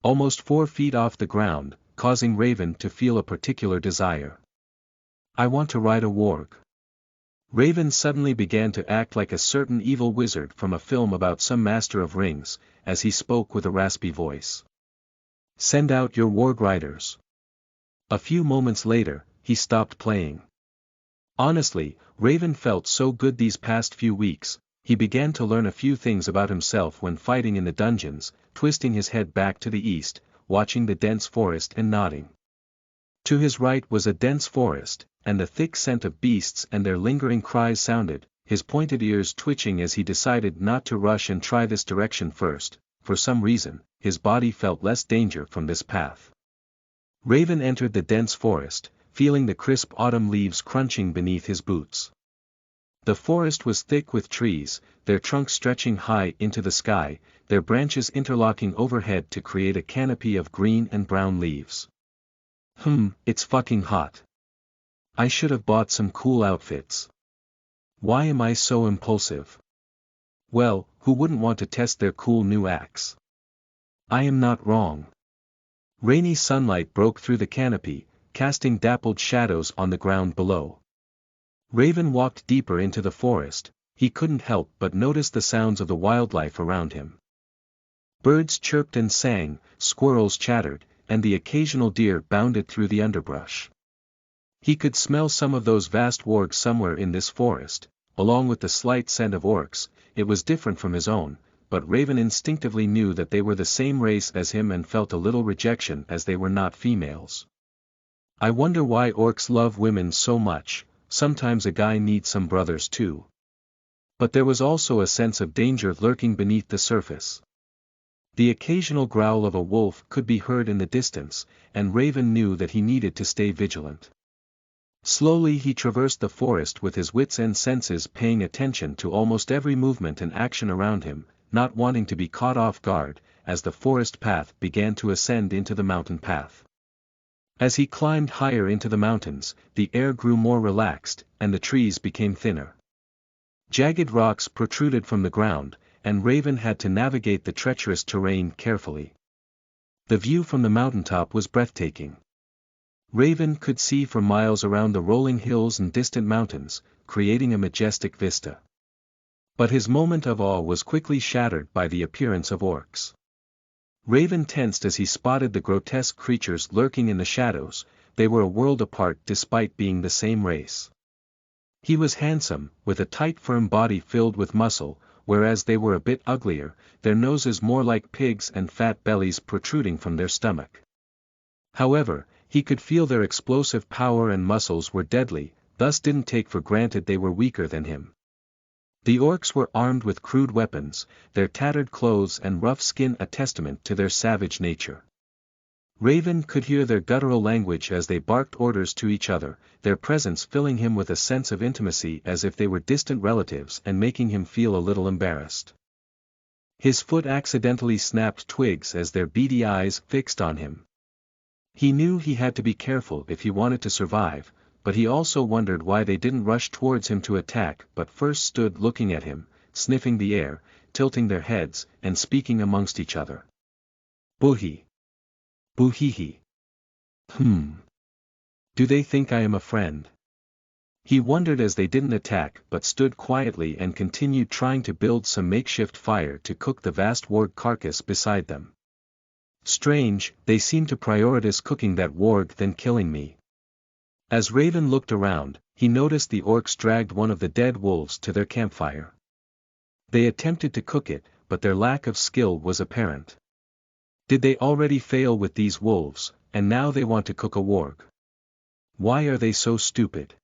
Almost 4 feet off the ground, causing Raven to feel a particular desire. I want to ride a warg. Raven suddenly began to act like a certain evil wizard from a film about some master of rings, as he spoke with a raspy voice. Send out your warg riders. A few moments later, he stopped playing. Honestly, Raven felt so good these past few weeks. He began to learn a few things about himself when fighting in the dungeons, twisting his head back to the east, watching the dense forest and nodding. To his right was a dense forest, and the thick scent of beasts and their lingering cries sounded, his pointed ears twitching as he decided not to rush and try this direction first. For some reason, his body felt less danger from this path. Raven entered the dense forest, feeling the crisp autumn leaves crunching beneath his boots. The forest was thick with trees, their trunks stretching high into the sky, their branches interlocking overhead to create a canopy of green and brown leaves. It's fucking hot. I should have bought some cool outfits. Why am I so impulsive? Well, who wouldn't want to test their cool new axe? I am not wrong. Rainy sunlight broke through the canopy, casting dappled shadows on the ground below. Raven walked deeper into the forest. He couldn't help but notice the sounds of the wildlife around him. Birds chirped and sang, squirrels chattered, and the occasional deer bounded through the underbrush. He could smell some of those vast wargs somewhere in this forest, along with the slight scent of orcs. It was different from his own, but Raven instinctively knew that they were the same race as him and felt a little rejection as they were not females. I wonder why orcs love women so much. Sometimes a guy needs some brothers too. But there was also a sense of danger lurking beneath the surface. The occasional growl of a wolf could be heard in the distance, and Raven knew that he needed to stay vigilant. Slowly he traversed the forest with his wits and senses paying attention to almost every movement and action around him, not wanting to be caught off guard, as the forest path began to ascend into the mountain path. As he climbed higher into the mountains, the air grew more relaxed, and the trees became thinner. Jagged rocks protruded from the ground, and Raven had to navigate the treacherous terrain carefully. The view from the mountaintop was breathtaking. Raven could see for miles around the rolling hills and distant mountains, creating a majestic vista. But his moment of awe was quickly shattered by the appearance of orcs. Raven tensed as he spotted the grotesque creatures lurking in the shadows. They were a world apart despite being the same race. He was handsome, with a tight firm body filled with muscle, whereas they were a bit uglier, their noses more like pigs and fat bellies protruding from their stomach. However, he could feel their explosive power and muscles were deadly, thus didn't take for granted they were weaker than him. The orcs were armed with crude weapons, their tattered clothes and rough skin a testament to their savage nature. Raven could hear their guttural language as they barked orders to each other, their presence filling him with a sense of intimacy as if they were distant relatives and making him feel a little embarrassed. His foot accidentally snapped twigs as their beady eyes fixed on him. He knew he had to be careful if he wanted to survive, but he also wondered why they didn't rush towards him to attack but first stood looking at him, sniffing the air, tilting their heads, and speaking amongst each other. Boohee. Boo-hee-hee. Do they think I am a friend? He wondered as they didn't attack but stood quietly and continued trying to build some makeshift fire to cook the vast warg carcass beside them. Strange, they seem to prioritize cooking that warg than killing me. As Raven looked around, he noticed the orcs dragged one of the dead wolves to their campfire. They attempted to cook it, but their lack of skill was apparent. Did they already fail with these wolves, and now they want to cook a warg? Why are they so stupid?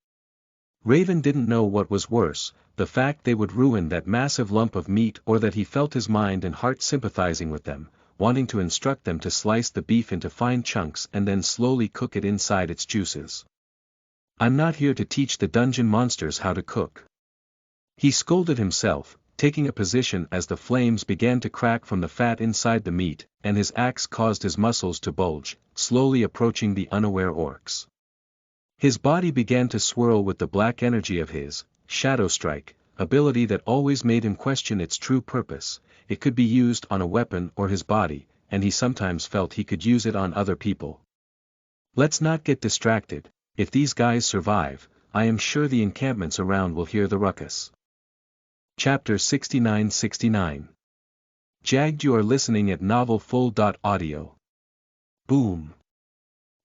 Raven didn't know what was worse, the fact they would ruin that massive lump of meat or that he felt his mind and heart sympathizing with them, wanting to instruct them to slice the beef into fine chunks and then slowly cook it inside its juices. I'm not here to teach the dungeon monsters how to cook. He scolded himself, taking a position as the flames began to crack from the fat inside the meat, and his axe caused his muscles to bulge, slowly approaching the unaware orcs. His body began to swirl with the black energy of his Shadow Strike ability that always made him question its true purpose. It could be used on a weapon or his body, and he sometimes felt he could use it on other people. Let's not get distracted. If these guys survive, I am sure the encampments around will hear the ruckus. Chapter 69-69. Jagged. You are listening at novelfull.audio. Boom.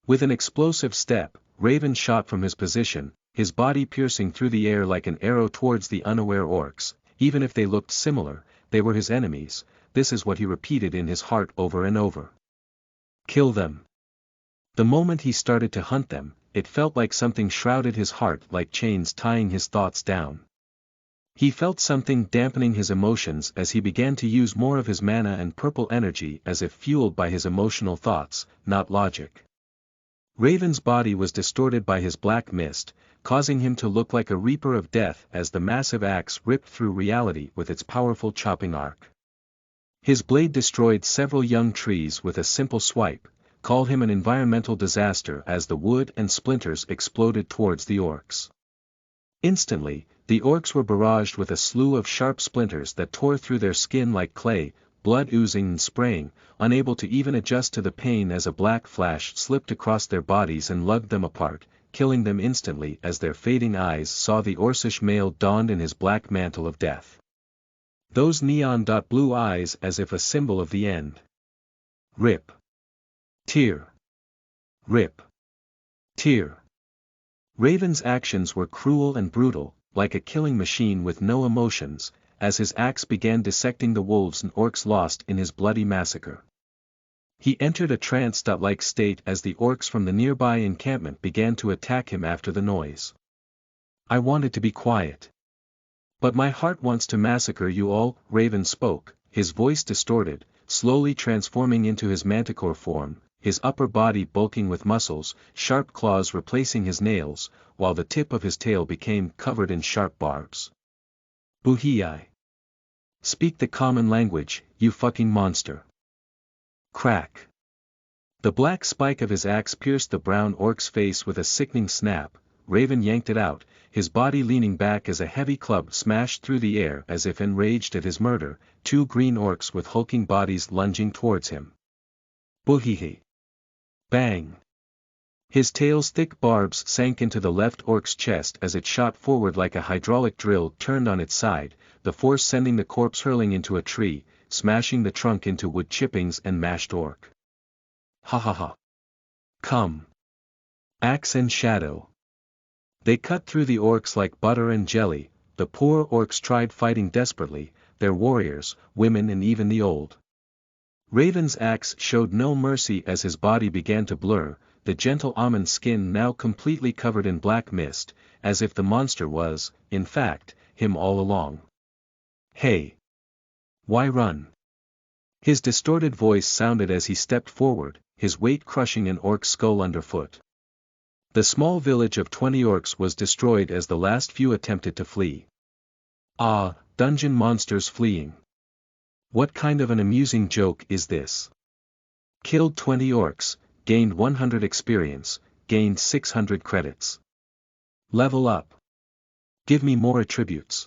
With an explosive step, Raven shot from his position, his body piercing through the air like an arrow towards the unaware orcs. Even if they looked similar, they were his enemies. This is what he repeated in his heart over and over. Kill them. The moment he started to hunt them, it felt like something shrouded his heart like chains tying his thoughts down. He felt something dampening his emotions as he began to use more of his mana and purple energy as if fueled by his emotional thoughts, not logic. Raven's body was distorted by his black mist, causing him to look like a reaper of death as the massive axe ripped through reality with its powerful chopping arc. His blade destroyed several young trees with a simple swipe, called him an environmental disaster as the wood and splinters exploded towards the orcs. Instantly, the orcs were barraged with a slew of sharp splinters that tore through their skin like clay, blood oozing and spraying, unable to even adjust to the pain as a black flash slipped across their bodies and lugged them apart, killing them instantly as their fading eyes saw the Orcish male donned in his black mantle of death. Those neon-blue eyes as if a symbol of the end. Rip. Tear. Rip. Tear. Raven's actions were cruel and brutal, like a killing machine with no emotions, as his axe began dissecting the wolves and orcs lost in his bloody massacre. He entered a trance-like state as the orcs from the nearby encampment began to attack him after the noise. I wanted to be quiet. But my heart wants to massacre you all, Raven spoke, his voice distorted, slowly transforming into his manticore form, his upper body bulking with muscles, sharp claws replacing his nails, while the tip of his tail became covered in sharp barbs. Buhii. Speak the common language, you fucking monster. Crack. The black spike of his axe pierced the brown orc's face with a sickening snap. Raven yanked it out, his body leaning back as a heavy club smashed through the air as if enraged at his murder, two green orcs with hulking bodies lunging towards him. Buhihi. Bang. His tail's thick barbs sank into the left orc's chest as it shot forward like a hydraulic drill turned on its side, the force sending the corpse hurling into a tree, smashing the trunk into wood chippings and mashed orc. Ha ha ha. Come. Axe and shadow. They cut through the orcs like butter and jelly. The poor orcs tried fighting desperately, their warriors, women and even the old. Raven's axe showed no mercy as his body began to blur, the gentle almond skin now completely covered in black mist, as if the monster was, in fact, him all along. Hey! Why run? His distorted voice sounded as he stepped forward, his weight crushing an orc's skull underfoot. The small village of 20 orcs was destroyed as the last few attempted to flee. Ah, dungeon monsters fleeing. What kind of an amusing joke is this? Killed 20 orcs, gained 100 experience, gained 600 credits. Level up. Give me more attributes.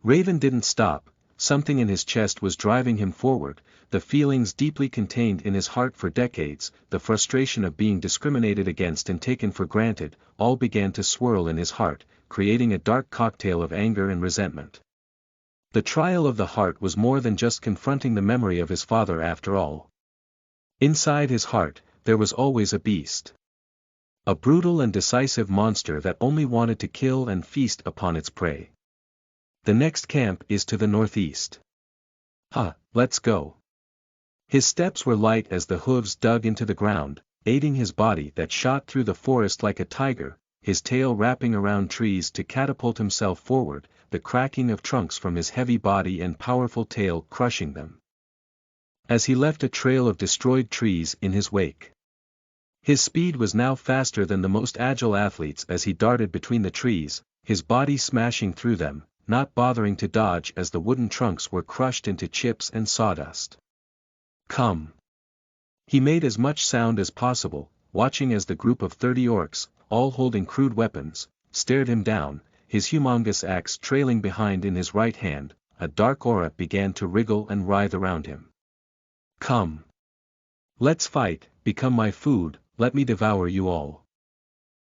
Raven didn't stop, something in his chest was driving him forward, the feelings deeply contained in his heart for decades, the frustration of being discriminated against and taken for granted, all began to swirl in his heart, creating a dark cocktail of anger and resentment. The trial of the heart was more than just confronting the memory of his father after all. Inside his heart, there was always a beast. A brutal and decisive monster that only wanted to kill and feast upon its prey. The next camp is to the northeast. Let's go. His steps were light as the hooves dug into the ground, aiding his body that shot through the forest like a tiger, his tail wrapping around trees to catapult himself forward, the cracking of trunks from his heavy body and powerful tail crushing them, as he left a trail of destroyed trees in his wake. His speed was now faster than the most agile athletes as he darted between the trees, his body smashing through them, not bothering to dodge as the wooden trunks were crushed into chips and sawdust. Come! He made as much sound as possible, watching as the group of 30 orcs, all holding crude weapons, stared him down, his humongous axe trailing behind in his right hand. A dark aura began to wriggle and writhe around him. Come! Let's fight, become my food, let me devour you all.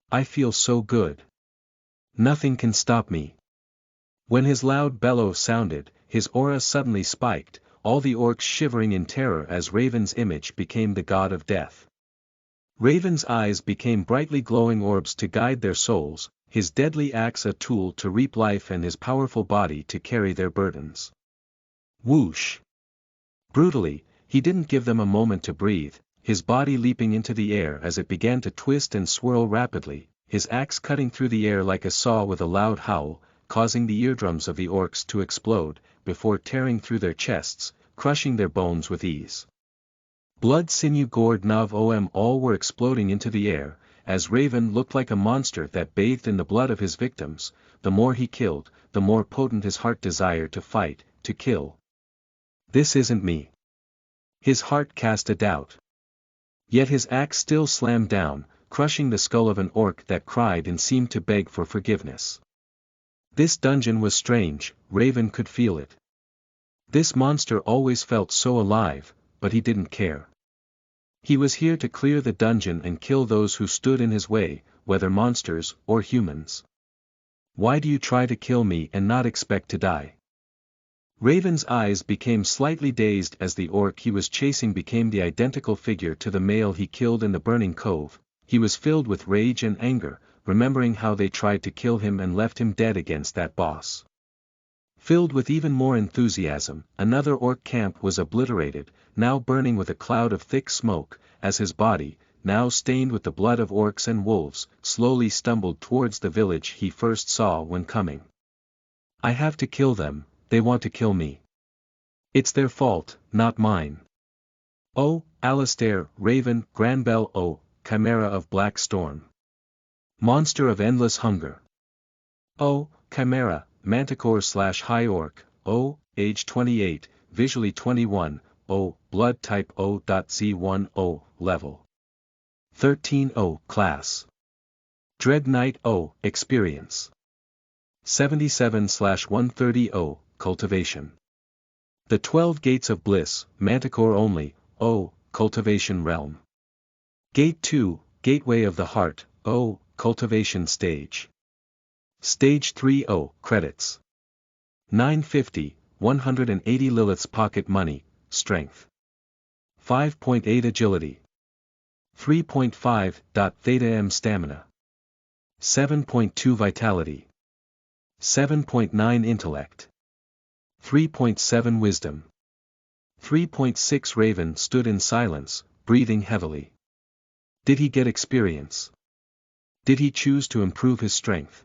I feel so good. Nothing can stop me. When his loud bellow sounded, his aura suddenly spiked, all the orcs shivering in terror as Raven's image became the god of death. Raven's eyes became brightly glowing orbs to guide their souls, his deadly axe a tool to reap life and his powerful body to carry their burdens. Whoosh! Brutally, he didn't give them a moment to breathe, his body leaping into the air as it began to twist and swirl rapidly, his axe cutting through the air like a saw with a loud howl, causing the eardrums of the orcs to explode, before tearing through their chests, crushing their bones with ease. Blood, sinew, gourd, nerve, all were exploding into the air, as Raven looked like a monster that bathed in the blood of his victims. The more he killed, the more potent his heart desired to fight, to kill. This isn't me. His heart cast a doubt. Yet his axe still slammed down, crushing the skull of an orc that cried and seemed to beg for forgiveness. This dungeon was strange, Raven could feel it. This monster always felt so alive, but he didn't care. He was here to clear the dungeon and kill those who stood in his way, whether monsters or humans. Why do you try to kill me and not expect to die? Raven's eyes became slightly dazed as the orc he was chasing became the identical figure to the male he killed in the burning cove. He was filled with rage and anger, remembering how they tried to kill him and left him dead against that boss. Filled with even more enthusiasm, another orc camp was obliterated, now burning with a cloud of thick smoke, as his body, now stained with the blood of orcs and wolves, slowly stumbled towards the village he first saw when coming. I have to kill them, they want to kill me. It's their fault, not mine. Oh, Alistair, Raven, Granbell, oh, Chimera of Black Storm. Monster of endless hunger. Oh, Chimera, Manticore/High Orc, oh, age 28, visually 21, oh, blood type O.Z1, oh, level 13, oh, class. Dread Knight, oh, experience 77/130, oh, cultivation. The 12 Gates of Bliss, Manticore only, oh, cultivation realm. Gate 2, Gateway of the Heart, oh, cultivation stage. Stage 3, oh, credits. 950, 180 Lilith's pocket money, strength. 5.8 agility. 3.5. Theta M stamina. 7.2 vitality. 7.9 intellect. 3.7 wisdom. 3.6 Raven stood in silence, breathing heavily. Did he get experience? Did he choose to improve his strength?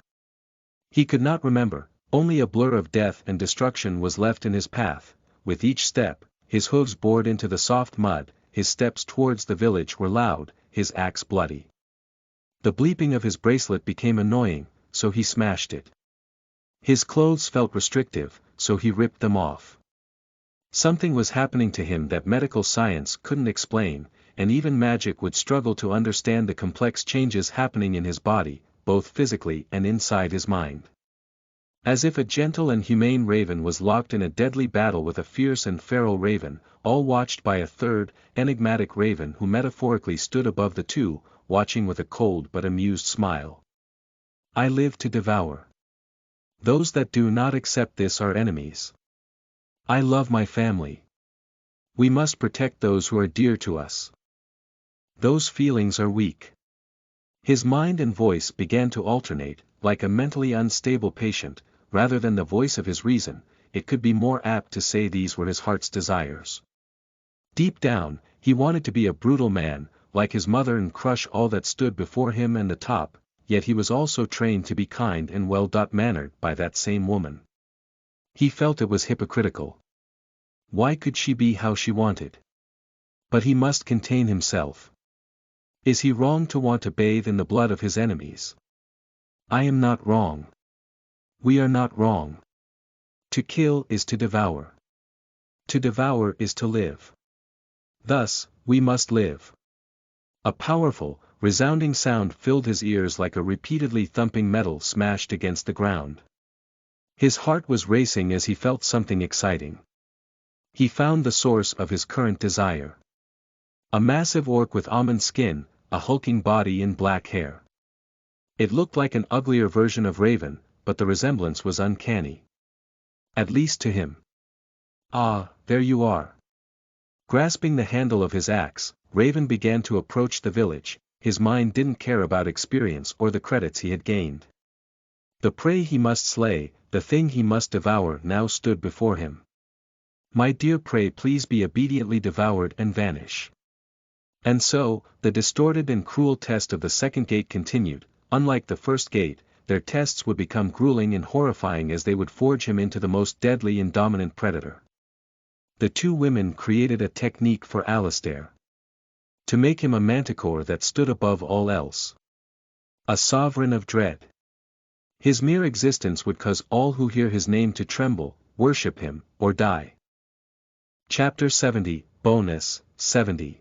He could not remember, only a blur of death and destruction was left in his path. With each step, his hooves bored into the soft mud, his steps towards the village were loud, his axe bloody. The bleeping of his bracelet became annoying, so he smashed it. His clothes felt restrictive, so he ripped them off. Something was happening to him that medical science couldn't explain, and even magic would struggle to understand the complex changes happening in his body, both physically and inside his mind. As if a gentle and humane raven was locked in a deadly battle with a fierce and feral raven, all watched by a third, enigmatic raven who metaphorically stood above the two, watching with a cold but amused smile. I live to devour. Those that do not accept this are enemies. I love my family. We must protect those who are dear to us. Those feelings are weak. His mind and voice began to alternate, like a mentally unstable patient, rather than the voice of his reason. It could be more apt to say these were his heart's desires. Deep down, he wanted to be a brutal man, like his mother, and crush all that stood before him and the top, yet he was also trained to be kind and well-mannered by that same woman. He felt it was hypocritical. Why could she be how she wanted? But he must contain himself. Is he wrong to want to bathe in the blood of his enemies? I am not wrong. We are not wrong. To kill is to devour. To devour is to live. Thus, we must live. A powerful, resounding sound filled his ears like a repeatedly thumping metal smashed against the ground. His heart was racing as he felt something exciting. He found the source of his current desire. A massive orc with almond skin, a hulking body and black hair. It looked like an uglier version of Raven, but the resemblance was uncanny. At least to him. Ah, there you are. Grasping the handle of his axe, Raven began to approach the village. His mind didn't care about experience or the credits he had gained. The prey he must slay, the thing he must devour, now stood before him. My dear prey, please be obediently devoured and vanish. And so, the distorted and cruel test of the second gate continued. Unlike the first gate, their tests would become grueling and horrifying as they would forge him into the most deadly and dominant predator. The two women created a technique for Alistair. To make him a manticore that stood above all else. A sovereign of dread. His mere existence would cause all who hear his name to tremble, worship him, or die. Chapter 70, Bonus, 70.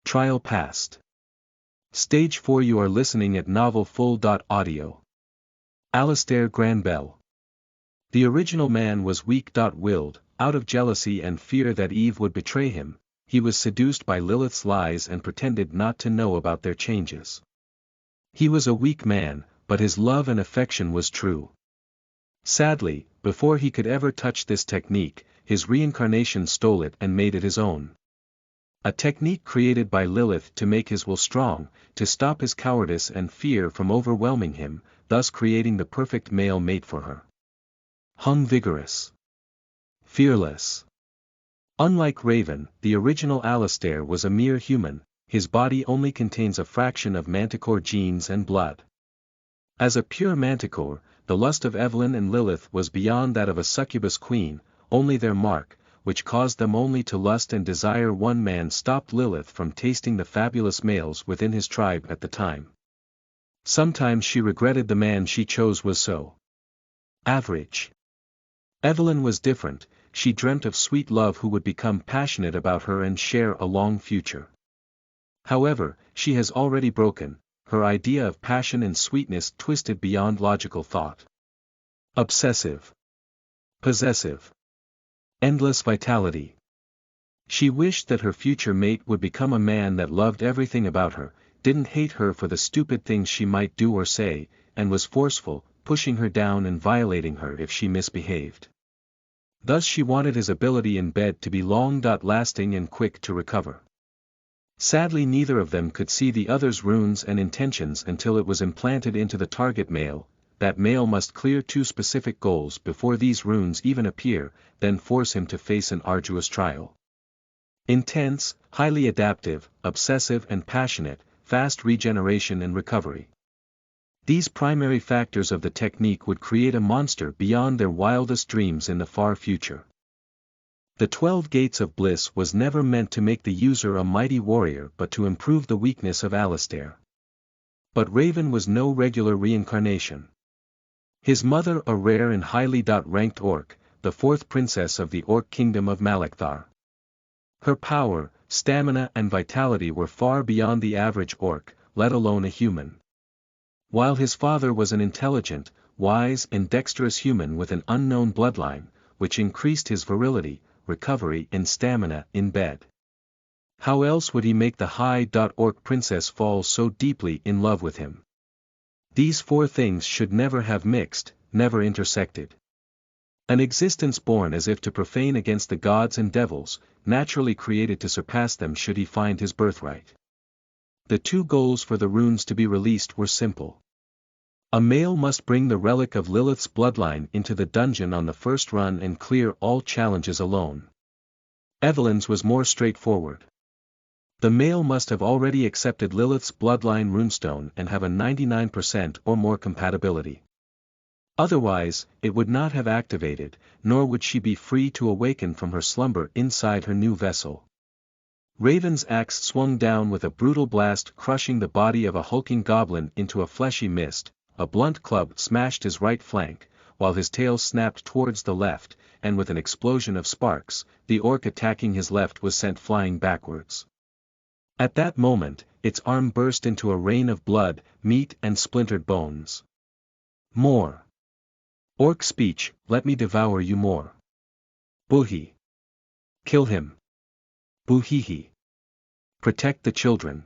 Trial passed. Stage 4. You are listening at Novel Full. Audio. Alistair Granbell. The original man was weak-willed. Out of jealousy and fear that Eve would betray him, he was seduced by Lilith's lies and pretended not to know about their changes. He was a weak man, but his love and affection was true. Sadly, before he could ever touch this technique, his reincarnation stole it and made it his own. A technique created by Lilith to make his will strong, to stop his cowardice and fear from overwhelming him, thus creating the perfect male mate for her. Hung vigorous. Fearless. Unlike Raven, the original Alistair was a mere human. His body only contains a fraction of manticore genes and blood. As a pure manticore, the lust of Evelyn and Lilith was beyond that of a succubus queen. Only their mark, which caused them only to lust and desire one man, stopped Lilith from tasting the fabulous males within his tribe at the time. Sometimes she regretted the man she chose was so average. Evelyn was different. She dreamt of sweet love who would become passionate about her and share a long future. However, she has already broken, her idea of passion and sweetness twisted beyond logical thought. Obsessive. Possessive. Endless vitality. She wished that her future mate would become a man that loved everything about her, didn't hate her for the stupid things she might do or say, and was forceful, pushing her down and violating her if she misbehaved. Thus she wanted his ability in bed to be long-lasting and quick to recover. Sadly, neither of them could see the other's runes and intentions until it was implanted into the target male. That male must clear 2 specific goals before these runes even appear, then force him to face an arduous trial. Intense, highly adaptive, obsessive and passionate, fast regeneration and recovery. These primary factors of the technique would create a monster beyond their wildest dreams in the far future. The 12 Gates of Bliss was never meant to make the user a mighty warrior but to improve the weakness of Alistair. But Raven was no regular reincarnation. His mother a rare and highly ranked orc, the 4th princess of the orc kingdom of Malakthar. Her power, stamina and vitality were far beyond the average orc, let alone a human. While his father was an intelligent, wise and dexterous human with an unknown bloodline, which increased his virility, recovery and stamina in bed. How else would he make the high-orc princess fall so deeply in love with him? These four things should never have mixed, never intersected. An existence born as if to profane against the gods and devils, naturally created to surpass them should he find his birthright. The two goals for the runes to be released were simple. A male must bring the relic of Lilith's bloodline into the dungeon on the first run and clear all challenges alone. Evelyn's was more straightforward. The male must have already accepted Lilith's bloodline runestone and have a 99% or more compatibility. Otherwise, it would not have activated, nor would she be free to awaken from her slumber inside her new vessel. Raven's axe swung down with a brutal blast, crushing the body of a hulking goblin into a fleshy mist. A blunt club smashed his right flank, while his tail snapped towards the left, and with an explosion of sparks, the orc attacking his left was sent flying backwards. At that moment, its arm burst into a rain of blood, meat and splintered bones. More. Orc speech, let me devour you more. Buhi. Kill him. Buhihi. Protect the children.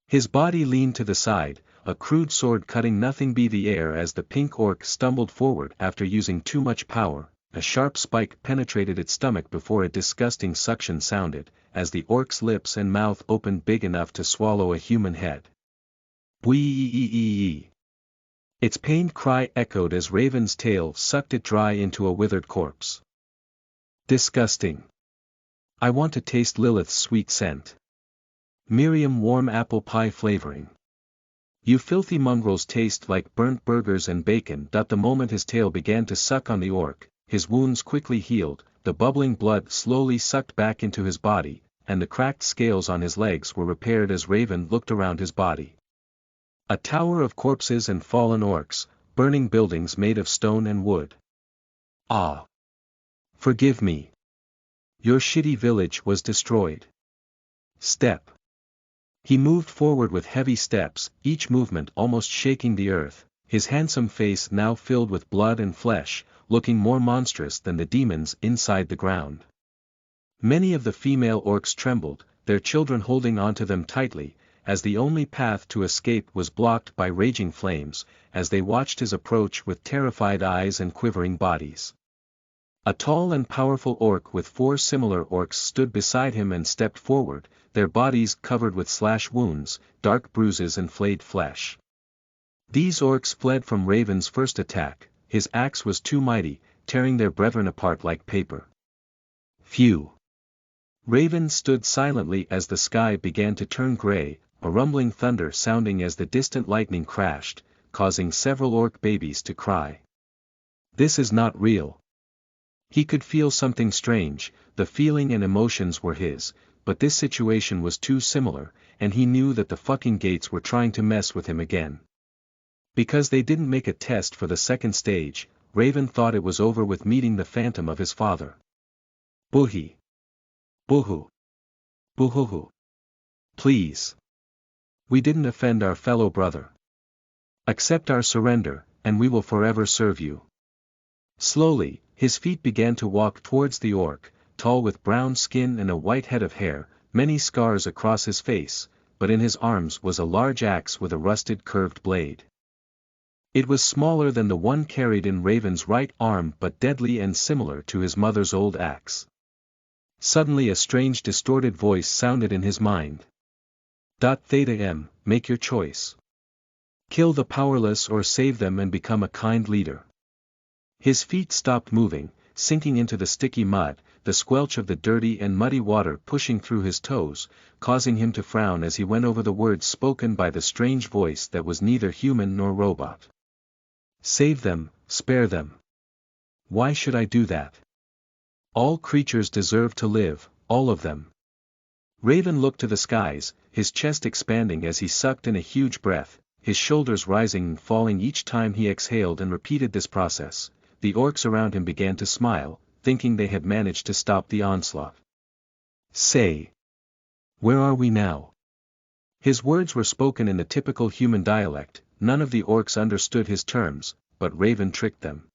His body leaned to the side, a crude sword cutting nothing but the air as the pink orc stumbled forward after using too much power. A sharp spike penetrated its stomach before a disgusting suction sounded, as the orc's lips and mouth opened big enough to swallow a human head. Bwee. Its pained cry echoed as Raven's tail sucked it dry into a withered corpse. Disgusting. I want to taste Lilith's sweet scent. Miriam warm apple pie flavoring. You filthy mongrels taste like burnt burgers and bacon. The moment his tail began to suck on the orc, his wounds quickly healed, the bubbling blood slowly sucked back into his body, and the cracked scales on his legs were repaired as Raven looked around his body. A tower of corpses and fallen orcs, burning buildings made of stone and wood. Ah! Forgive me. Your shitty village was destroyed. Step. He moved forward with heavy steps, each movement almost shaking the earth, his handsome face now filled with blood and flesh, looking more monstrous than the demons inside the ground. Many of the female orcs trembled, their children holding onto them tightly, as the only path to escape was blocked by raging flames, as they watched his approach with terrified eyes and quivering bodies. A tall and powerful orc with four similar orcs stood beside him and stepped forward, their bodies covered with slash wounds, dark bruises and flayed flesh. These orcs fled from Raven's first attack, his axe was too mighty, tearing their brethren apart like paper. Phew! Raven stood silently as the sky began to turn gray, a rumbling thunder sounding as the distant lightning crashed, causing several orc babies to cry. This is not real. He could feel something strange, the feeling and emotions were his, but this situation was too similar, and he knew that the fucking gates were trying to mess with him again. Because they didn't make a test for the second stage, Raven thought it was over with meeting the phantom of his father. Buhi. Buhu. Buhuhu. Please. We didn't offend our fellow brother. Accept our surrender, and we will forever serve you. Slowly, his feet began to walk towards the orc, tall with brown skin and a white head of hair, many scars across his face, but in his arms was a large axe with a rusted curved blade. It was smaller than the one carried in Raven's right arm but deadly and similar to his mother's old axe. Suddenly a strange distorted voice sounded in his mind. Theta make your choice. Kill the powerless or save them and become a kind leader. His feet stopped moving, sinking into the sticky mud, the squelch of the dirty and muddy water pushing through his toes, causing him to frown as he went over the words spoken by the strange voice that was neither human nor robot. Save them, spare them. Why should I do that? All creatures deserve to live, all of them. Raven looked to the skies, his chest expanding as he sucked in a huge breath, his shoulders rising and falling each time he exhaled and repeated this process. The orcs around him began to smile, thinking they had managed to stop the onslaught. Say. Where are we now? His words were spoken in the typical human dialect, none of the orcs understood his terms, but Raven tricked them.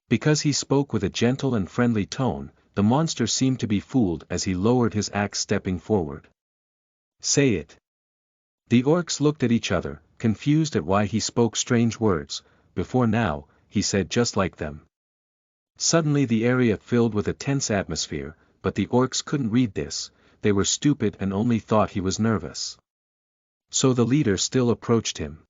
Because he spoke with a gentle and friendly tone, the monster seemed to be fooled as he lowered his axe, stepping forward. Say it. The orcs looked at each other, confused at why he spoke strange words. Before now, he said just like them. Suddenly the area filled with a tense atmosphere, but the orcs couldn't read this, they were stupid and only thought he was nervous. So the leader still approached him.